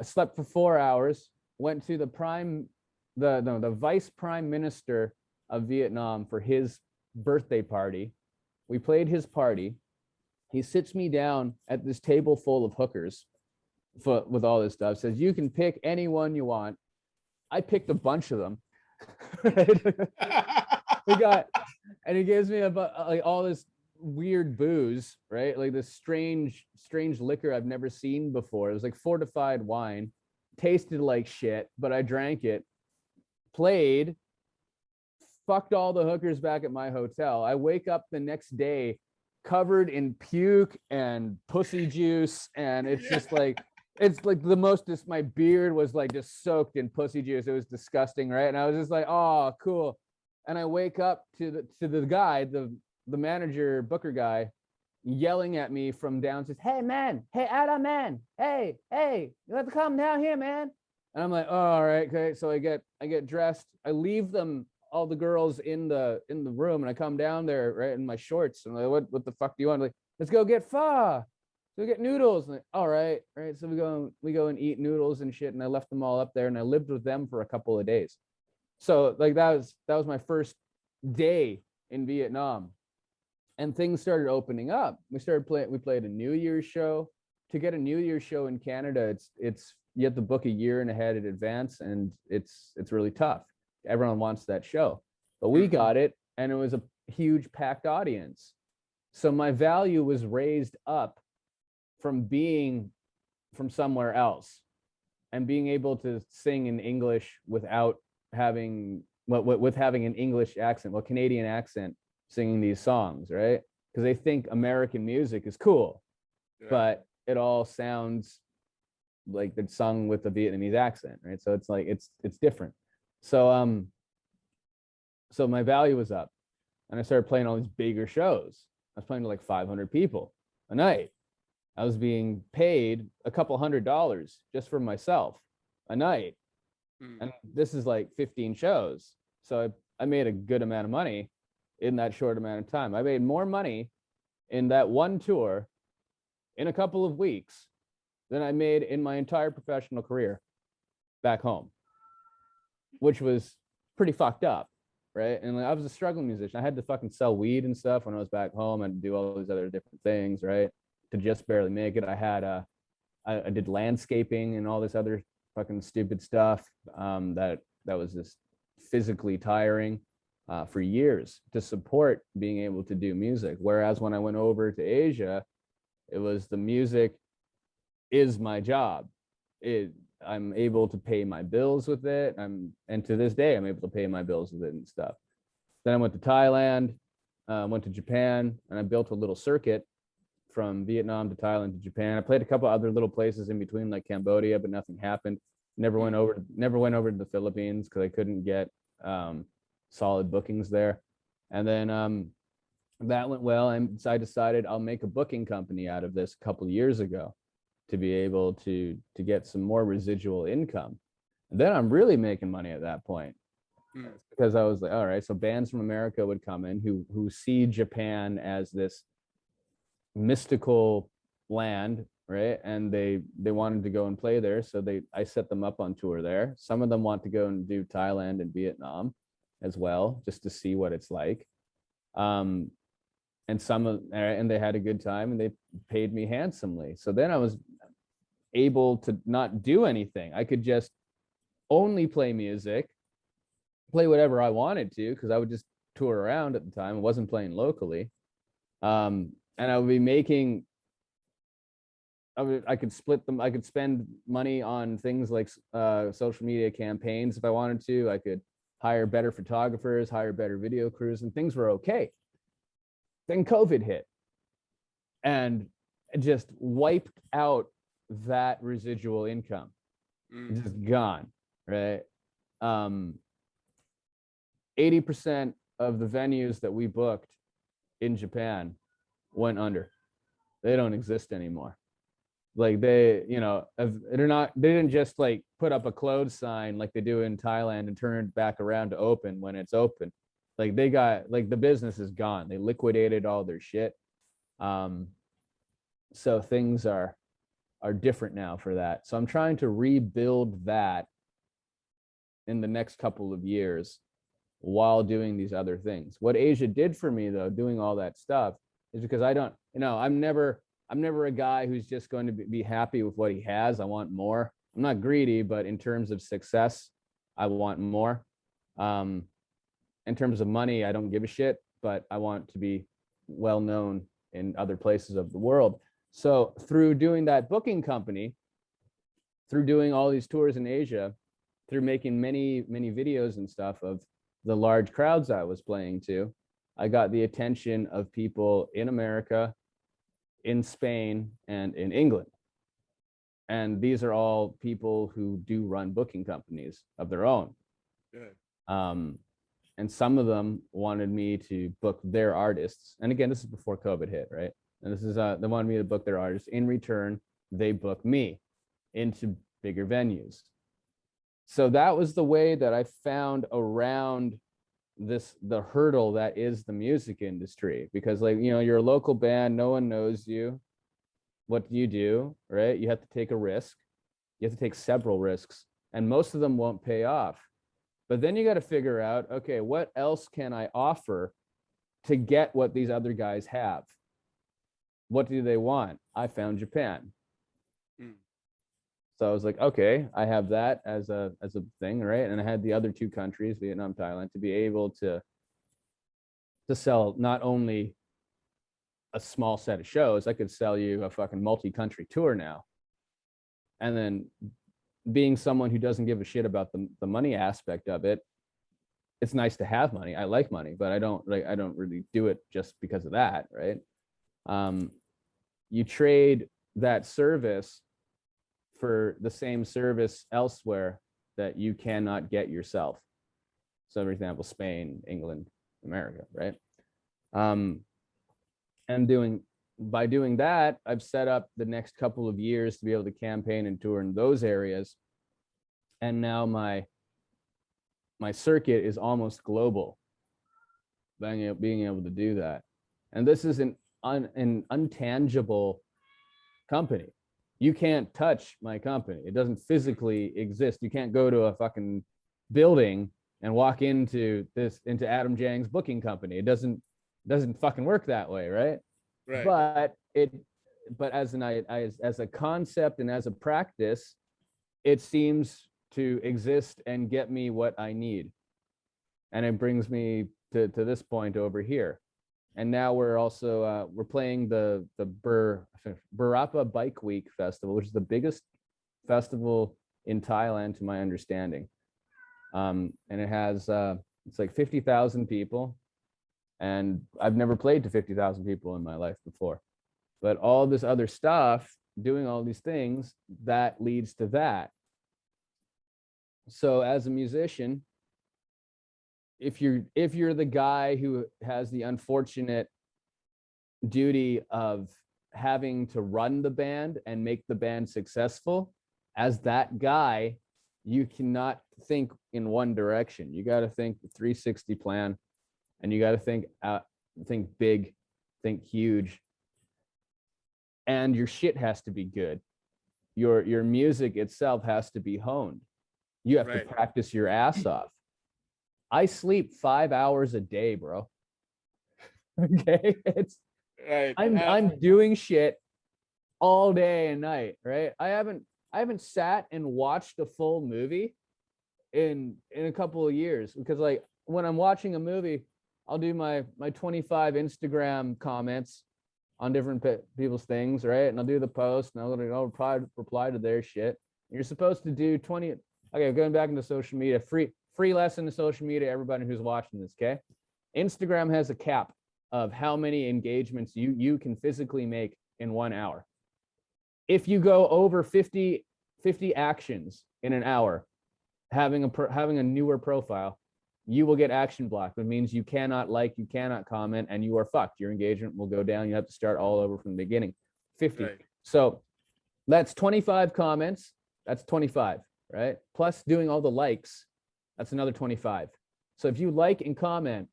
S1: slept for 4 hours, went to the vice prime minister of Vietnam for his birthday party. We played his party. He sits me down at this table full of hookers with all this stuff, says, "You can pick anyone you want." I picked a bunch of them. And he gives me about like all this weird booze, right? Like this strange liquor I've never seen before. It was like fortified wine, tasted like shit, but I drank it. played, fucked all the hookers back at my hotel. I wake up the next day covered in puke and pussy juice, and it's just like, it's like the most, just my beard was like just soaked in pussy juice. It was disgusting, right? And I was just like, oh, cool. And I wake up to the guy, the manager booker guy, yelling at me from downstairs, hey man, hey Adam man, hey, you have to come down here, man. And I'm like, oh, all right, okay. So I get dressed, I leave them, all the girls in the room, and I come down there, right, in my shorts, and I'm like, what the fuck do you want? I'm like, let's go get pho. So we get noodles. And like, all right. So we go and eat noodles and shit. And I left them all up there, and I lived with them for a couple of days. So like that was my first day in Vietnam, and things started opening up. We played a New Year's show. To get a New Year's show in Canada, it's you have to book a year and ahead in advance, and it's really tough. Everyone wants that show, but we got it, and it was a huge packed audience. So my value was raised up from being from somewhere else and being able to sing in English without having with having an English accent, Canadian accent, singing these songs, right? Because they think American music is cool, but it all sounds like they're sung with a Vietnamese accent, right? So it's like it's different. So so my value was up, and I started playing all these bigger shows. I was playing to like 500 people a night. I was being paid a couple $100 just for myself a night. And this is like 15 shows. So I made a good amount of money in that short amount of time. I made more money in that one tour in a couple of weeks than I made in my entire professional career back home, which was pretty fucked up, right? And like, I was a struggling musician. I had to fucking sell weed and stuff when I was back home, and do all these other different things, right, to just barely make it. I had I did landscaping and all this other fucking stupid stuff that was just physically tiring for years to support being able to do music. Whereas when I went over to Asia, it was the music is my job. I'm able to pay my bills with it. And to this day, I'm able to pay my bills with it and stuff. Then I went to Thailand, went to Japan, and I built a little circuit from Vietnam to Thailand to Japan. I played a couple other little places in between, like Cambodia, but nothing happened. Never went over to the Philippines because I couldn't get solid bookings there. And then that went well, and I decided I'll make a booking company out of this a couple of years ago to be able to get some more residual income. And then I'm really making money at that point. Because I was like, all right, so bands from America would come in who see Japan as this mystical land, right? And they wanted to go and play there, so I set them up on tour there. Some of them want to go and do Thailand and Vietnam as well, just to see what it's like. And they had a good time, and they paid me handsomely. So then I was able to not do anything. I could just only play music, play whatever I wanted to, because I would just tour around at the time. I wasn't playing locally. And I would be making, I could split them. I could spend money on things like social media campaigns if I wanted to. I could hire better photographers, hire better video crews, and things were okay. Then COVID hit, and it just wiped out that residual income. Just gone, right? 80% of the venues that we booked in Japan went under. They don't exist anymore. Like they didn't just like put up a closed sign like they do in Thailand and turn it back around to open when it's open. Like they got, like, the business is gone. They liquidated all their shit. So things are different now for that. So I'm trying to rebuild that in the next couple of years while doing these other things. What Asia did for me, though, doing all that stuff, is because I'm never a guy who's just going to be happy with what he has. I want more. I'm not greedy, but in terms of success, I want more. In terms of money, I don't give a shit, but I want to be well known in other places of the world. So through doing that booking company, through doing all these tours in Asia, through making many videos and stuff of the large crowds I was playing to, I got the attention of people in America, in Spain, and in England. And these are all people who do run booking companies of their own.
S2: Good.
S1: And some of them wanted me to book their artists. And again, this is before COVID hit, right? And this is they wanted me to book their artists. In return, they book me into bigger venues. So that was the way that I found around the hurdle that is the music industry. Because, like, you know, you're a local band, no one knows you. What do you do, right? You have to take a risk. You have to take several risks, and most of them won't pay off. But then you got to figure out, okay, what else can I offer to get what these other guys have? What do they want? I found Japan. So I was like, okay, I have that as a thing, right? And I had the other two countries, Vietnam, Thailand, to be able to sell not only a small set of shows, I could sell you a fucking multi-country tour now. And then being someone who doesn't give a shit about the money aspect of it, it's nice to have money. I like money, but I don't really do it just because of that, right? You trade that service for the same service elsewhere that you cannot get yourself. So, for example, Spain, England, America, right? And by doing that, I've set up the next couple of years to be able to campaign and tour in those areas. And now my circuit is almost global, being able to do that. And this is an untangible company. You can't touch my company. It doesn't physically exist. You can't go to a fucking building and walk into Adam Jang's booking company. It doesn't fucking work that way, right?
S2: Right.
S1: But as a concept and as a practice, it seems to exist and get me what I need. And it brings me to this point over here. And now we're also we're playing the Burapa Bike Week Festival, which is the biggest festival in Thailand, to my understanding. And it has it's like 50,000 people, and I've never played to 50,000 people in my life before. But all this other stuff, doing all these things, that leads to that. So as a musician, if you're the guy who has the unfortunate duty of having to run the band and make the band successful, as that guy, you cannot think in one direction. You got to think the 360 plan, and you got to think big, think huge, and your shit has to be good. Your music itself has to be honed. You have to practice your ass off. I sleep 5 hours a day, bro. Okay, I'm doing shit all day and night, right? I haven't sat and watched a full movie in a couple of years, because, like, when I'm watching a movie, I'll do my 25 Instagram comments on different people's things, right? And I'll do the post, and I'll reply to their shit. You're supposed to do 20. Okay, going back into social media, free lesson to social media, everybody who's watching this, okay? Instagram has a cap of how many engagements you can physically make in 1 hour. If you go over 50 actions in an hour, having a newer profile, you will get action blocked. It means you cannot like, you cannot comment, and you are fucked. Your engagement will go down. You have to start all over from the beginning. 50. Right. So that's 25 comments. That's 25, right? Plus doing all the likes. That's another 25. So if you like and comment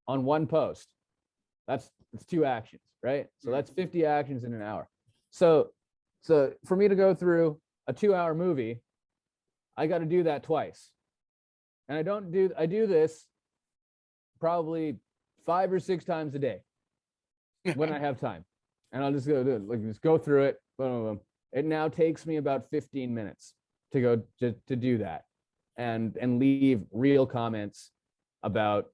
S1: on one post, that's 2 actions, right? So that's 50 actions in an hour. So for me to go through a 2-hour movie, I got to do that twice. And I do this probably 5 or 6 times a day when I have time. And I'll just go through it. Boom, boom, boom. It now takes me about 15 minutes to do that and leave real comments about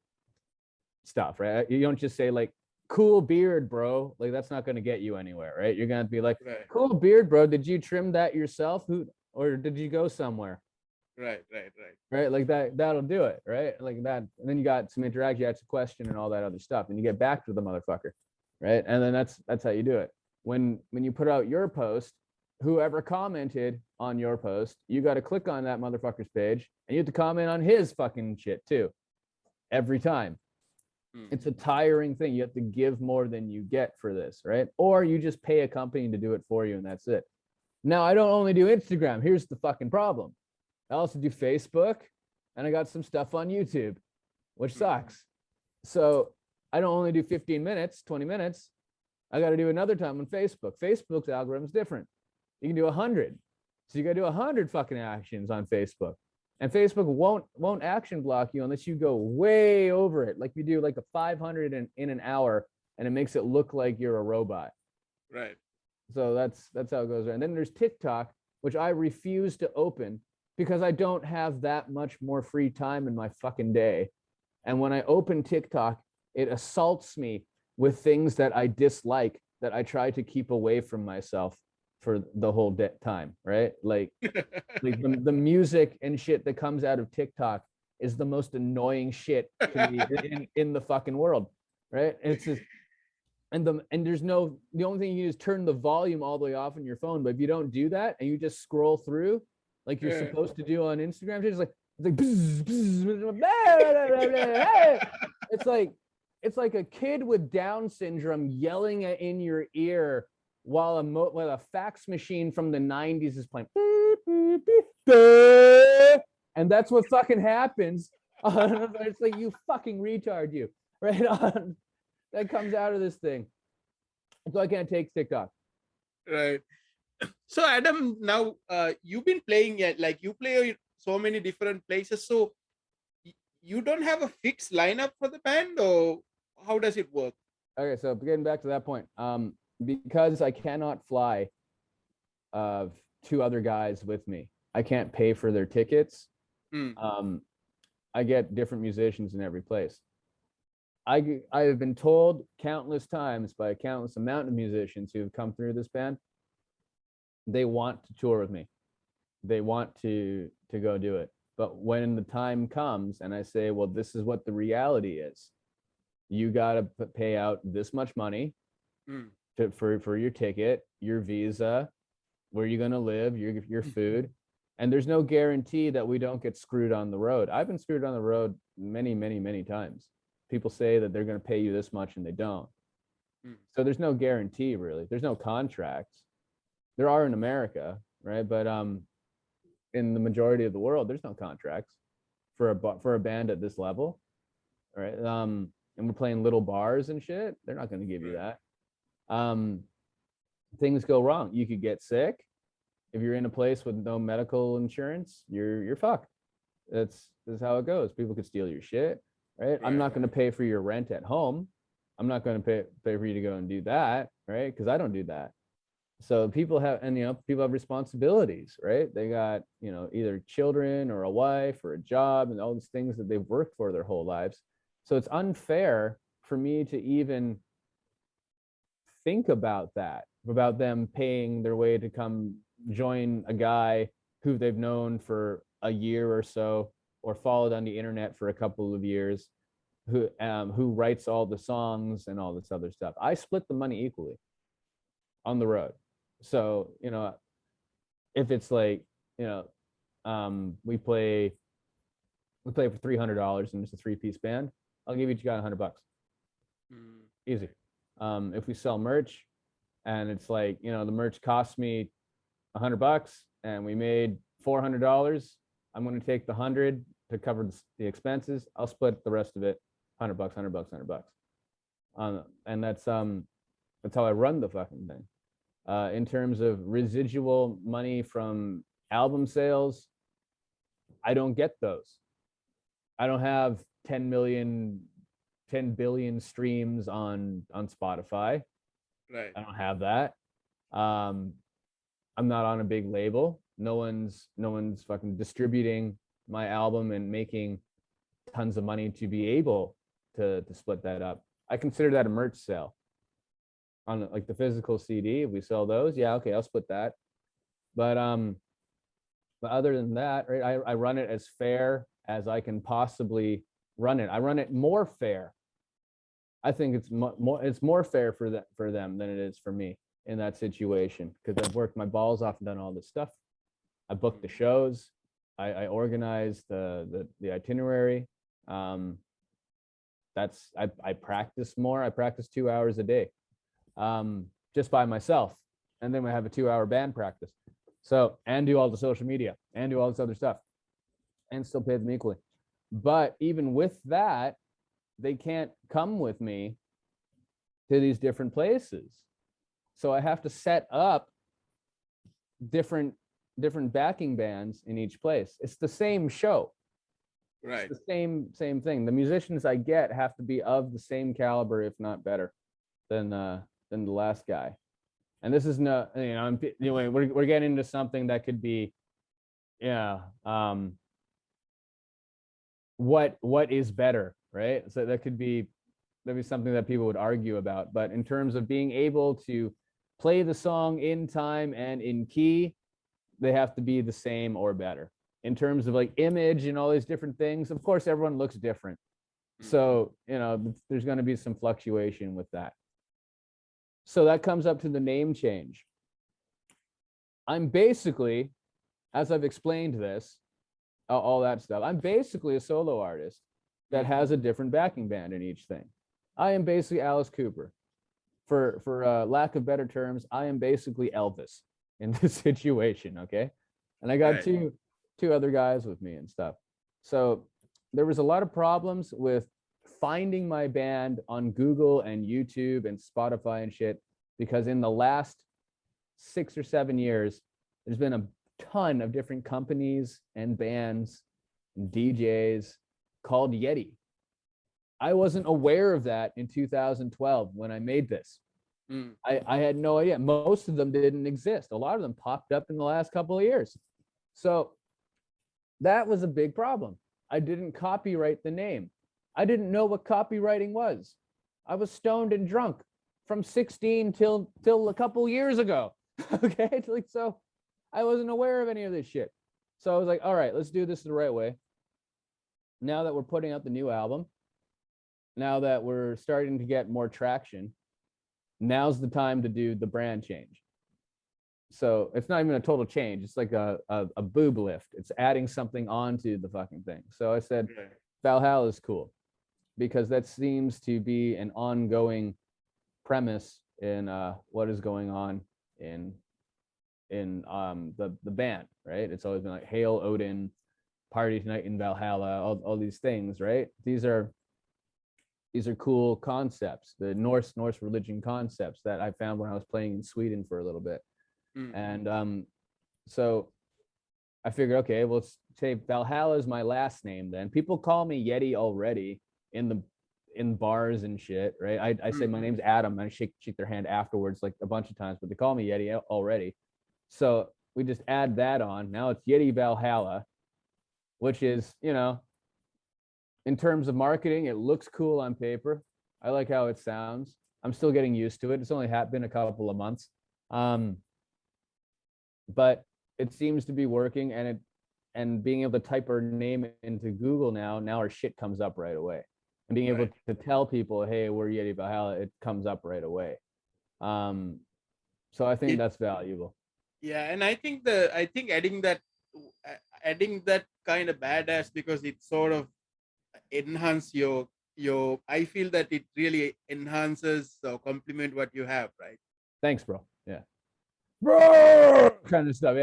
S1: stuff, right? You don't just say, like, cool beard, bro. Like, that's not going to get you anywhere, right? You're going to be like, cool beard, bro. Did you trim that yourself? Or did you go somewhere?
S2: Right.
S1: right? Like that'll do it, right? Like that, and then you got some interaction, you ask a question and all that other stuff, and you get back to the motherfucker, right? And then that's how you do it. When you put out your post, whoever commented on your post, you got to click on that motherfucker's page, and you have to comment on his fucking shit too, every time. It's a tiring thing. You have to give more than you get for this, right? Or you just pay a company to do it for you, and that's it. Now, I don't only do Instagram. Here's the fucking problem. I also do Facebook, and I got some stuff on YouTube, which sucks. So I don't only do 15 minutes, 20 minutes. I got to do another time on Facebook. Facebook's algorithm is different. You can do 100. So you got to do 100 fucking actions on Facebook. And Facebook won't action block you unless you go way over it. Like you do like a 500 in an hour, and it makes it look like you're a robot.
S2: Right.
S1: So that's how it goes. And then there's TikTok, which I refuse to open because I don't have that much more free time in my fucking day. And when I open TikTok, it assaults me with things that I dislike that I try to keep away from myself for the whole time, right? Like the music and shit that comes out of TikTok is the most annoying shit to me in the fucking world, right? It's just, and there's the only thing you do is turn the volume all the way off on your phone. But if you don't do that and you just scroll through like you're supposed to do on Instagram, it's like it's like a kid with Down syndrome yelling in your ear while a fax machine from the 90s is playing. And that's what fucking happens. It's like, you fucking retard, you, right? That comes out of this thing. So I can't take TikTok.
S2: Right. So Adam, now you've been playing yet, like you play so many different places. So you don't have a fixed lineup for the band, or how does it work?
S1: Okay, so getting back to that point, because I cannot fly two other guys with me, I can't pay for their tickets. I get different musicians in every place. I have been told countless times by a countless amount of musicians who have come through this band, they want to tour with me. They want to go do it. But when the time comes and I say, well, this is what the reality is, you got to pay out this much money for your ticket, your visa, where you're going to live, your food. And there's no guarantee that we don't get screwed on the road. I've been screwed on the road many, many, many times. People say that they're going to pay you this much and they don't. So there's no guarantee, really. There's no contracts. There are in America, right? But in the majority of the world, there's no contracts for a band at this level, right? And we're playing little bars and shit. They're not going to give you that. Things go wrong. You could get sick. If you're in a place with no medical insurance, you're fucked. That's how it goes. People could steal your shit, right? I'm not going to pay for your rent at home. I'm not going to pay for you to go and do that, right? Because I don't do that. So people have, and people have responsibilities, right? They got, either children or a wife or a job and all these things that they've worked for their whole lives. So it's unfair for me to even think about that, about them paying their way to come join a guy who they've known for a year or so, or followed on the internet for a couple of years, who writes all the songs and all this other stuff. I split the money equally on the road. So, if it's like, we play for $300 and it's a 3-piece band, I'll give each guy $100. Easy. If we sell merch and it's like, the merch costs me $100 and we made $400, I'm going to take the 100 to cover the expenses. I'll split the rest of it, $100, $100. And that's how I run the fucking thing. In terms of residual money from album sales, I don't get those. I don't have 10 billion streams on Spotify.
S2: Right.
S1: I don't have that. I'm not on a big label. No one's fucking distributing my album and making tons of money to be able to split that up. I consider that a merch sale. On like the physical CD, if we sell those, yeah, okay, I'll split that. But But other than that, right, I run it as fair as I can possibly run it. I run it more fair. I think it's more fair for them than it is for me in that situation, because I've worked my balls off and done all this stuff. I booked the shows. I organized the itinerary. I practice more. I practice 2 hours a day, just by myself, and then we have a 2-hour band practice. So, and do all the social media and do all this other stuff, and still pay them equally. But even with that, they can't come with me to these different places. So I have to set up different backing bands in each place. It's the same show.
S2: Right.
S1: It's the same thing. The musicians I get have to be of the same caliber, if not better, than the last guy. And this is no, anyway, we're getting into something that could be, what is better, right? So that'd be something that people would argue about. But in terms of being able to play the song in time and in key, they have to be the same or better. In terms of like image and all these different things, of course, everyone looks different. So, there's going to be some fluctuation with that. So that comes up to the name change. I'm basically, as I've explained this, all that stuff, I'm basically a solo artist that has a different backing band in each thing. I am basically Alice Cooper. For lack of better terms, I am basically Elvis in this situation, okay? And I got two other guys with me and stuff. So there was a lot of problems with finding my band on Google and YouTube and Spotify and shit, because in the last 6 or 7 years, there's been a ton of different companies and bands and DJs called YETI. I wasn't aware of that in 2012 when I made this. I had no idea. Most of them didn't exist. A lot of them popped up in the last couple of years. So that was a big problem. I didn't copyright the name. I didn't know what copywriting was. I was stoned and drunk from 16 till a couple years ago. Okay, so I wasn't aware of any of this shit. So I was like, all right, let's do this the right way. Now that we're putting out the new album, now that we're starting to get more traction, now's the time to do the brand change. So it's not even a total change. It's like a boob lift. It's adding something onto the fucking thing. So I said, Valhalla is cool, because that seems to be an ongoing premise in what is going on in the band, right? It's always been like Hail Odin, Party Tonight in Valhalla, all these things, right? These are cool concepts, the Norse religion concepts that I found when I was playing in Sweden for a little bit. And so I figured, okay, well, say Valhalla is my last name then. People call me YETI already in bars and shit, right? I say my name's Adam, and I shake their hand afterwards like a bunch of times, but they call me YETI already. So we just add that on. Now it's YETI Valhalla, which is, in terms of marketing, it looks cool on paper. I like how it sounds. I'm still getting used to it. It's only been a couple of months. But it seems to be working, and being able to type our name into Google now our shit comes up right away. And being able to tell people, hey, we're YETI Valhalla, it comes up right away. So I think that's valuable.
S2: Yeah, and I think adding that kind of badass, because it sort of enhance your I feel that it really enhances or complement what you have, right?
S1: Thanks, bro. Yeah. Bro, kind of stuff.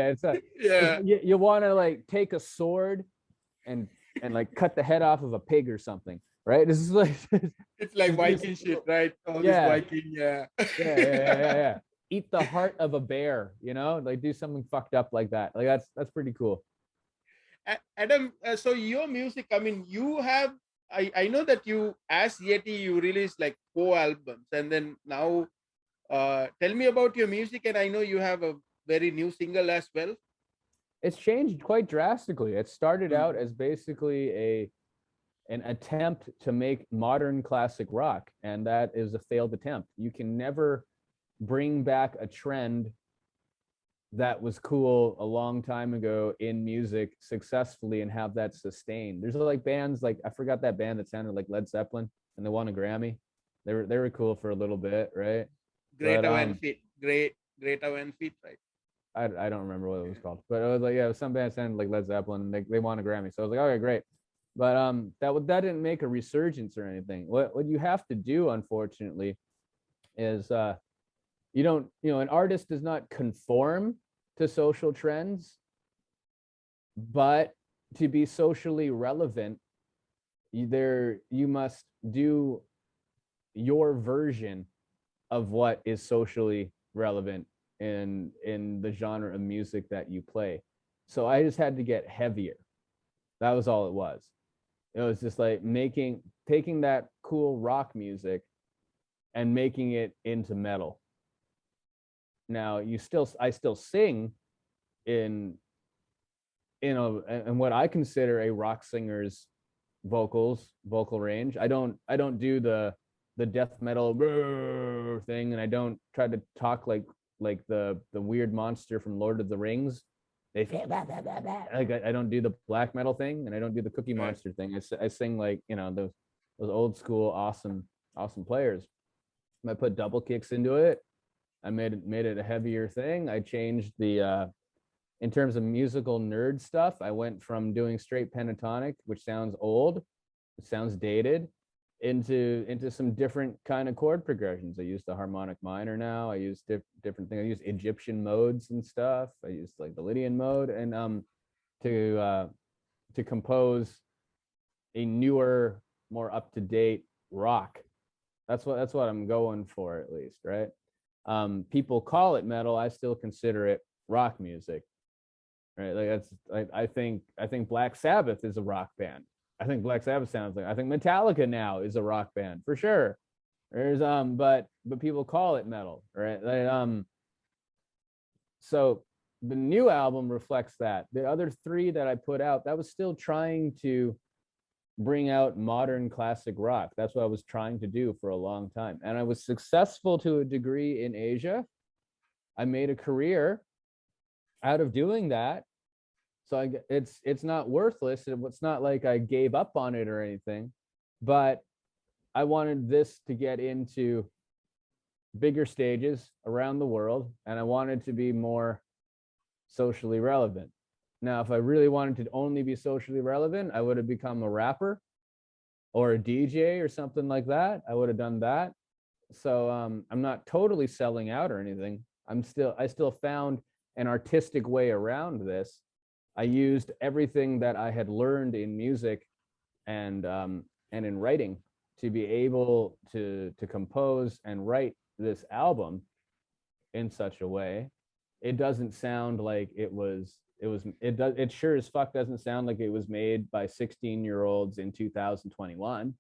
S1: Yeah, you want to like take a sword and like cut the head off of a pig or something, right? This is like
S2: it's like Viking shit, right? All this Viking,
S1: yeah. Eat the heart of a bear, like do something fucked up like that. Like that's pretty cool.
S2: Adam, so your music, I mean, you have, I know that you, as YETI, you released like 4 albums, and then now tell me about your music. And I know you have a very new single as well.
S1: It's changed quite drastically. It started out as basically an attempt to make modern classic rock, and that is a failed attempt. You can never bring back a trend that was cool a long time ago in music successfully and have that sustained. There's like bands like, I forgot that band that sounded like Led Zeppelin and they won a Grammy. They were cool for a little bit, right? But
S2: Greater Van Fit, Greater Van Fit, right?
S1: I don't remember what it was called, but it was like, yeah, some band sounded like Led Zeppelin and they won a Grammy. So I was like, okay, great. But that didn't make a resurgence or anything. What you have to do, unfortunately, is you don't, an artist does not conform to social trends, but to be socially relevant, you must do your version of what is socially relevant in the genre of music that you play. So I just had to get heavier. That was all it was. It was just like taking that cool rock music and making it into metal. Now I still sing in what I consider a rock singer's vocal range. I don't do the death metal thing, and I don't try to talk like the weird monster from Lord of the Rings. Like I don't do the black metal thing, and I don't do the Cookie Monster thing. I sing like those old school awesome players. I put double kicks into it. I made it a heavier thing. I changed the in terms of musical nerd stuff. I went from doing straight pentatonic, which sounds old, it sounds dated, into some different kind of chord progressions. I use the harmonic minor now. I use different things. I use Egyptian modes and stuff. I use like the Lydian mode, and to compose a newer, more up to date rock. That's what I'm going for, at least, right? People call it metal. I still consider it rock music, right? Like that's I think Black Sabbath is a rock band. I think Black Sabbath sounds like, I think Metallica now is a rock band for sure. There's but people call it metal, right? Like, so the new album reflects that. The other three that I put out, that was still trying to bring out modern classic rock. That's what I was trying to do for a long time, and I was successful to a degree in Asia. I made a career out of doing that. So it's not worthless. It's not like I gave up on it or anything, but I wanted this to get into bigger stages around the world, and I wanted to be more socially relevant. Now, if I really wanted to only be socially relevant, I would have become a rapper or a DJ or something like that. I would have done that. So I'm not totally selling out or anything. I still found an artistic way around this. I used everything that I had learned in music and in writing to be able to compose and write this album in such a way. It doesn't sound like it sure as fuck doesn't sound like it was made by 16-year-olds in 2021.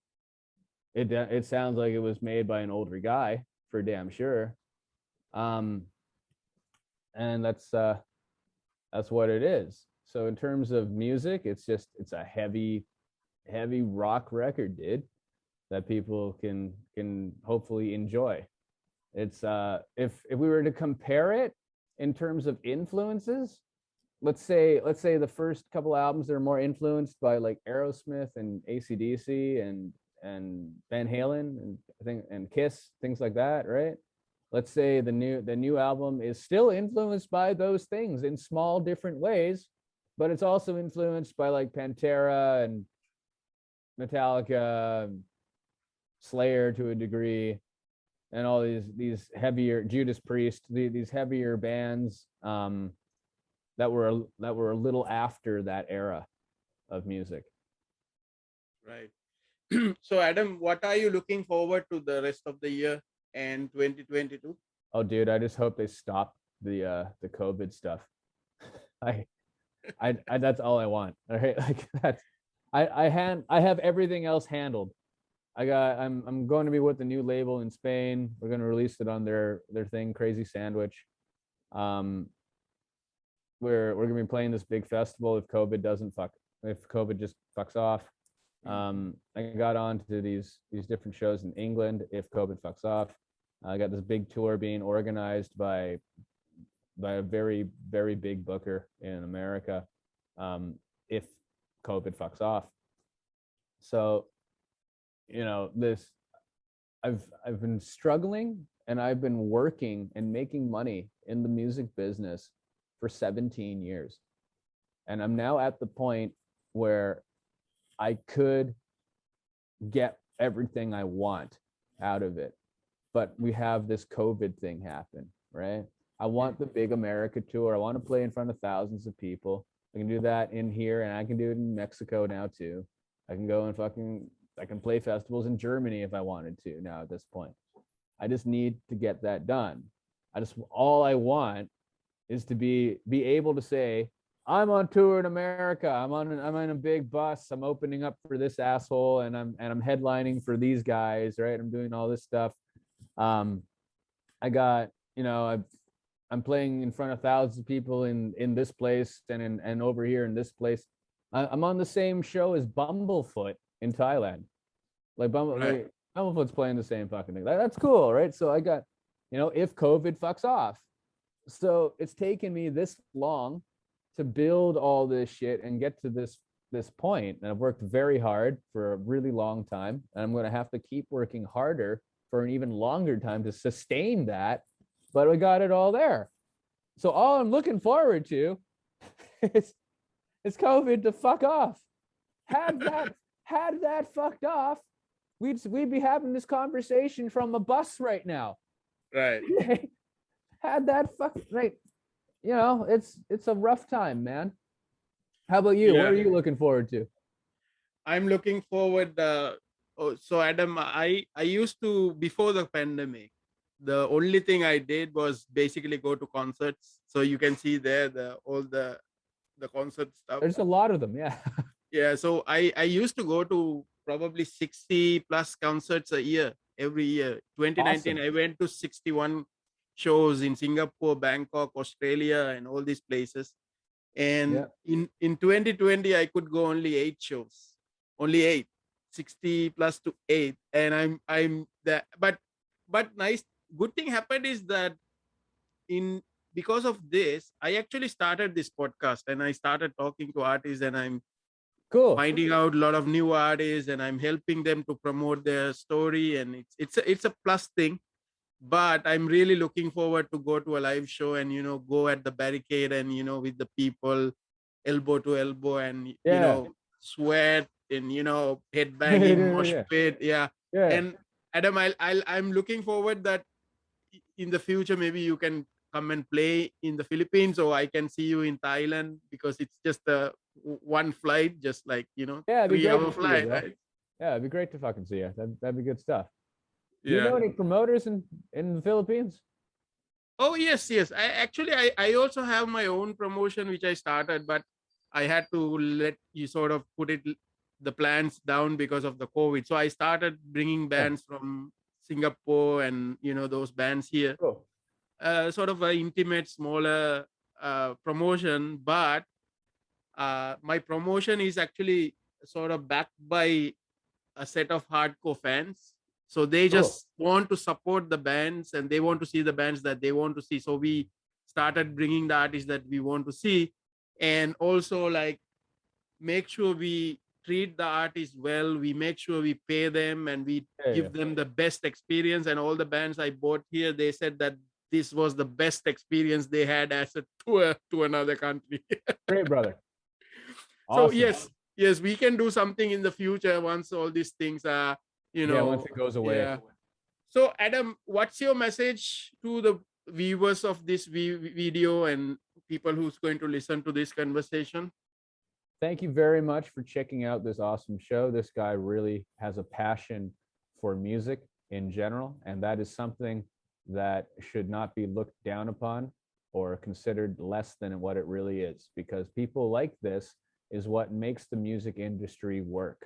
S1: It sounds like it was made by an older guy for damn sure. And that's what it is. So in terms of music, it's a heavy rock record, dude, that people can hopefully enjoy. It's if we were to compare it in terms of influences, let's say the first couple albums are more influenced by like Aerosmith and AC/DC and Van Halen and I think and Kiss, things like that, right? Let's say the new album is still influenced by those things in small different ways, but it's also influenced by like Pantera and Metallica, Slayer to a degree, and all these heavier Judas Priest, these heavier bands that were a little after that era of music.
S2: Right. So Adam, what are you looking forward to the rest of the year and 2022?
S1: Oh, dude, I just hope they stop the COVID stuff. I that's all I want. All right, like that's I have everything else handled. I'm going to be with the new label in Spain. We're going to release it on their thing, Crazy Sandwich. We're going to be playing this big festival if COVID just fucks off. I got on to these different shows in England if COVID fucks off. I got this big tour being organized by by a very, very big booker in America, if COVID fucks off. So, this, I've been struggling, and I've been working and making money in the music business for 17 years. And I'm now at the point where I could get everything I want out of it. But we have this COVID thing happen, right? I want the big America tour. I want to play in front of thousands of people. I can do that in here, and I can do it in Mexico now too. I can go and I can play festivals in Germany if I wanted to now at this point. I just need to get that done. All I want is to be able to say, I'm on tour in America. I'm on a big bus. I'm opening up for this asshole, and I'm headlining for these guys, right? I'm doing all this stuff. I got, I'm playing in front of thousands of people in this place and over here in this place. I'm on the same show as Bumblefoot in Thailand. Like Bumblefoot's playing the same fucking thing. That's cool, right? So I got, if COVID fucks off. So it's taken me this long to build all this shit and get to this point. And I've worked very hard for a really long time. And I'm going to have to keep working harder for an even longer time to sustain that. But we got it all there. So all I'm looking forward to is COVID to fuck off. Had that fucked off, we'd be having this conversation from a bus right now.
S2: Right.
S1: Had that fuck right. It's a rough time, man. How about you?
S2: Yeah.
S1: What are you looking forward to?
S2: I'm looking forward. So Adam, I used to, before the pandemic, the only thing I did was basically go to concerts. So you can see there all the concert stuff.
S1: There's a lot of them, yeah.
S2: Yeah. So I used to go to probably 60 plus concerts a year, every year. 2019, awesome. I went to 61 shows in Singapore, Bangkok, Australia, and all these places. And in 2020, I could go only 8 shows, only 8, 60 plus to 8. And I'm that, but nice, good thing happened is that because of this, I actually started this podcast and I started talking to artists, and I'm finding out a lot of new artists, and I'm helping them to promote their story. And it's a plus thing. But I'm really looking forward to go to a live show and, go at the barricade and, with the people elbow to elbow and, sweat and, headbanging, mosh pit. Yeah. And Adam, I'm looking forward that in the future, maybe you can come and play in the Philippines, or I can see you in Thailand, because it's just one flight, just like, 3-hour flight. Right?
S1: Yeah, it'd be great to fucking see you. That'd be good stuff. Do you know any promoters in the Philippines?
S2: Oh, yes. I also have my own promotion, which I started, but I had to let you sort of put the plans down because of the COVID. So I started bringing bands from Singapore and, those bands here.
S1: Cool.
S2: Sort of an intimate, smaller promotion. But my promotion is actually sort of backed by a set of hardcore fans. So they just want to support the bands, and they want to see the bands that they want to see. So we started bringing the artists that we want to see, and also like make sure we treat the artists well. We make sure we pay them, and we give them the best experience. And all the bands I bought here, they said that this was the best experience they had as a tour to another country.
S1: Great, brother. Awesome.
S2: So yes, we can do something in the future once all these things are,
S1: once it goes away. Yeah.
S2: So Adam, what's your message to the viewers of this video and people who's going to listen to this conversation?
S1: Thank you very much for checking out this awesome show. This guy really has a passion for music in general, and that is something that should not be looked down upon or considered less than what it really is, because people like this is what makes the music industry work.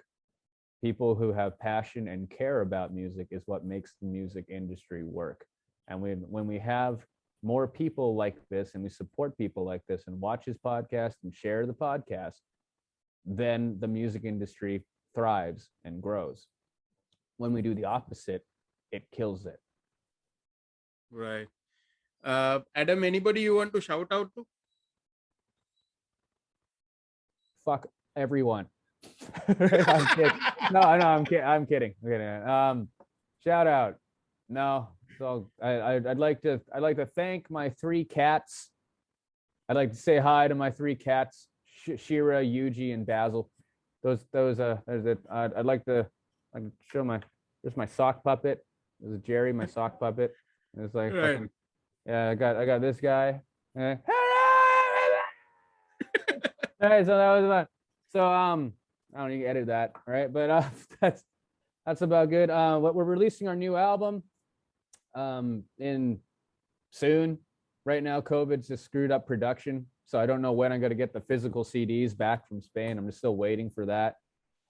S1: People who have passion and care about music is what makes the music industry work. And when we have more people like this, and we support people like this and watch his podcast and share the podcast, then the music industry thrives and grows. When we do the opposite, it kills it.
S2: Right. Adam, anybody you want to shout out to?
S1: Fuck everyone. I'm kidding. No, I'm kidding. I'm kidding. Shout out. No, so I'd like to thank my 3 cats. I'd like to say hi to my 3 cats, Shira, Yuji, and Basil. There's it. I'd like to show there's my sock puppet. There's Jerry, my sock puppet. It's like
S2: Right.
S1: fucking, yeah. I got this guy. All right, so that was fun. So I don't need to edit that, right? But that's about good. What we're releasing our new album in soon. Right now, COVID's just screwed up production, so I don't know when I'm going to get the physical CDs back from Spain. I'm just still waiting for that.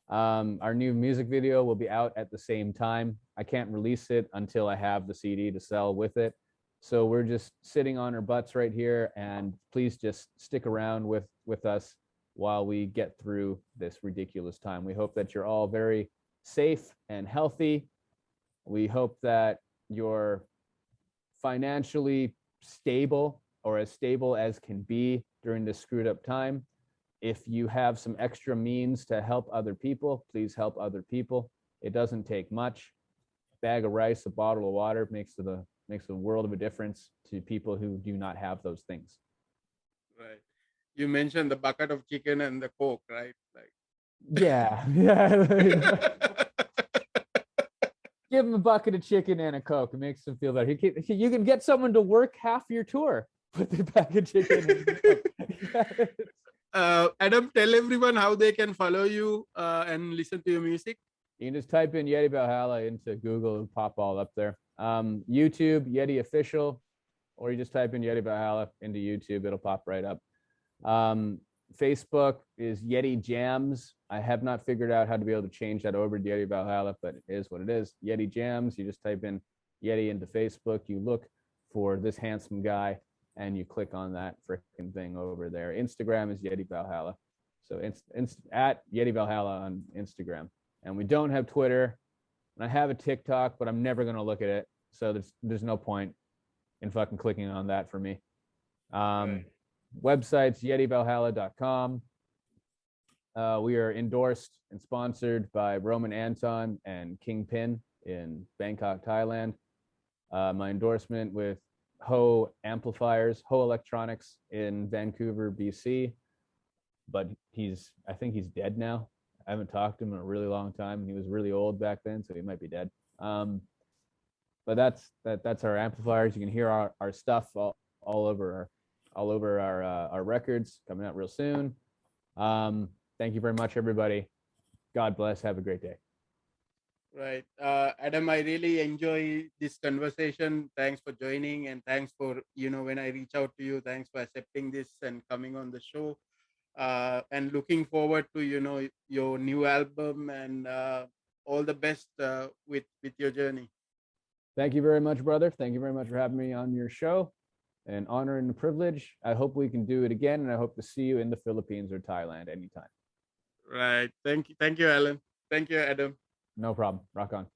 S1: Our new music video will be out at the same time. I can't release it until I have the CD to sell with it. So we're just sitting on our butts right here, and please just stick around with us while we get through this ridiculous time. We hope that you're all very safe and healthy. We hope that you're financially stable, or as stable as can be during this screwed up time. If you have some extra means to help other people, please help other people. It doesn't take much. A bag of rice, a bottle of water makes a world of a difference to people who do not have those things.
S2: Right. You mentioned the bucket of chicken and the Coke, right? Like,
S1: yeah. Give them a bucket of chicken and a Coke. It makes them feel better. You can get someone to work half your tour with the bag of chicken.
S2: Adam, tell everyone how they can follow you and listen to your music.
S1: You can just type in YETI Valhalla into Google and pop all up there. YouTube, YETI Official, or you just type in YETI Valhalla into YouTube. It'll pop right up. Facebook is YETI Jams. I have not figured out how to be able to change that over to YETI Valhalla, but it is what it is. YETI Jams. You just type in YETI into Facebook. You look for this handsome guy, and you click on that freaking thing over there. Instagram is YETI Valhalla. So it's at YETI Valhalla on Instagram. And we don't have Twitter. And I have a TikTok, but I'm never going to look at it. So there's no point in fucking clicking on that for me.
S2: Right.
S1: Website's yetivalhalla.com. We are endorsed and sponsored by Roman Anton and Kingpin in Bangkok, Thailand. My endorsement with Ho Amplifiers, Ho Electronics in Vancouver, BC. But I think he's dead now. I haven't talked to him in a really long time. He was really old back then, so he might be dead. But that's our amplifiers. You can hear our stuff all over our records coming out real soon. Thank you very much, everybody. God bless. Have a great day.
S2: Right. Adam, I really enjoy this conversation. Thanks for joining, and thanks for, when I reach out to you, thanks for accepting this and coming on the show. And looking forward to, your new album, and all the best with your journey.
S1: Thank you very much, brother. Thank you very much for having me on your show. An honor and a privilege. I hope we can do it again, and I hope to see you in the Philippines or Thailand anytime.
S2: Right. Thank you, Alan. Thank you, Adam.
S1: No problem. Rock on.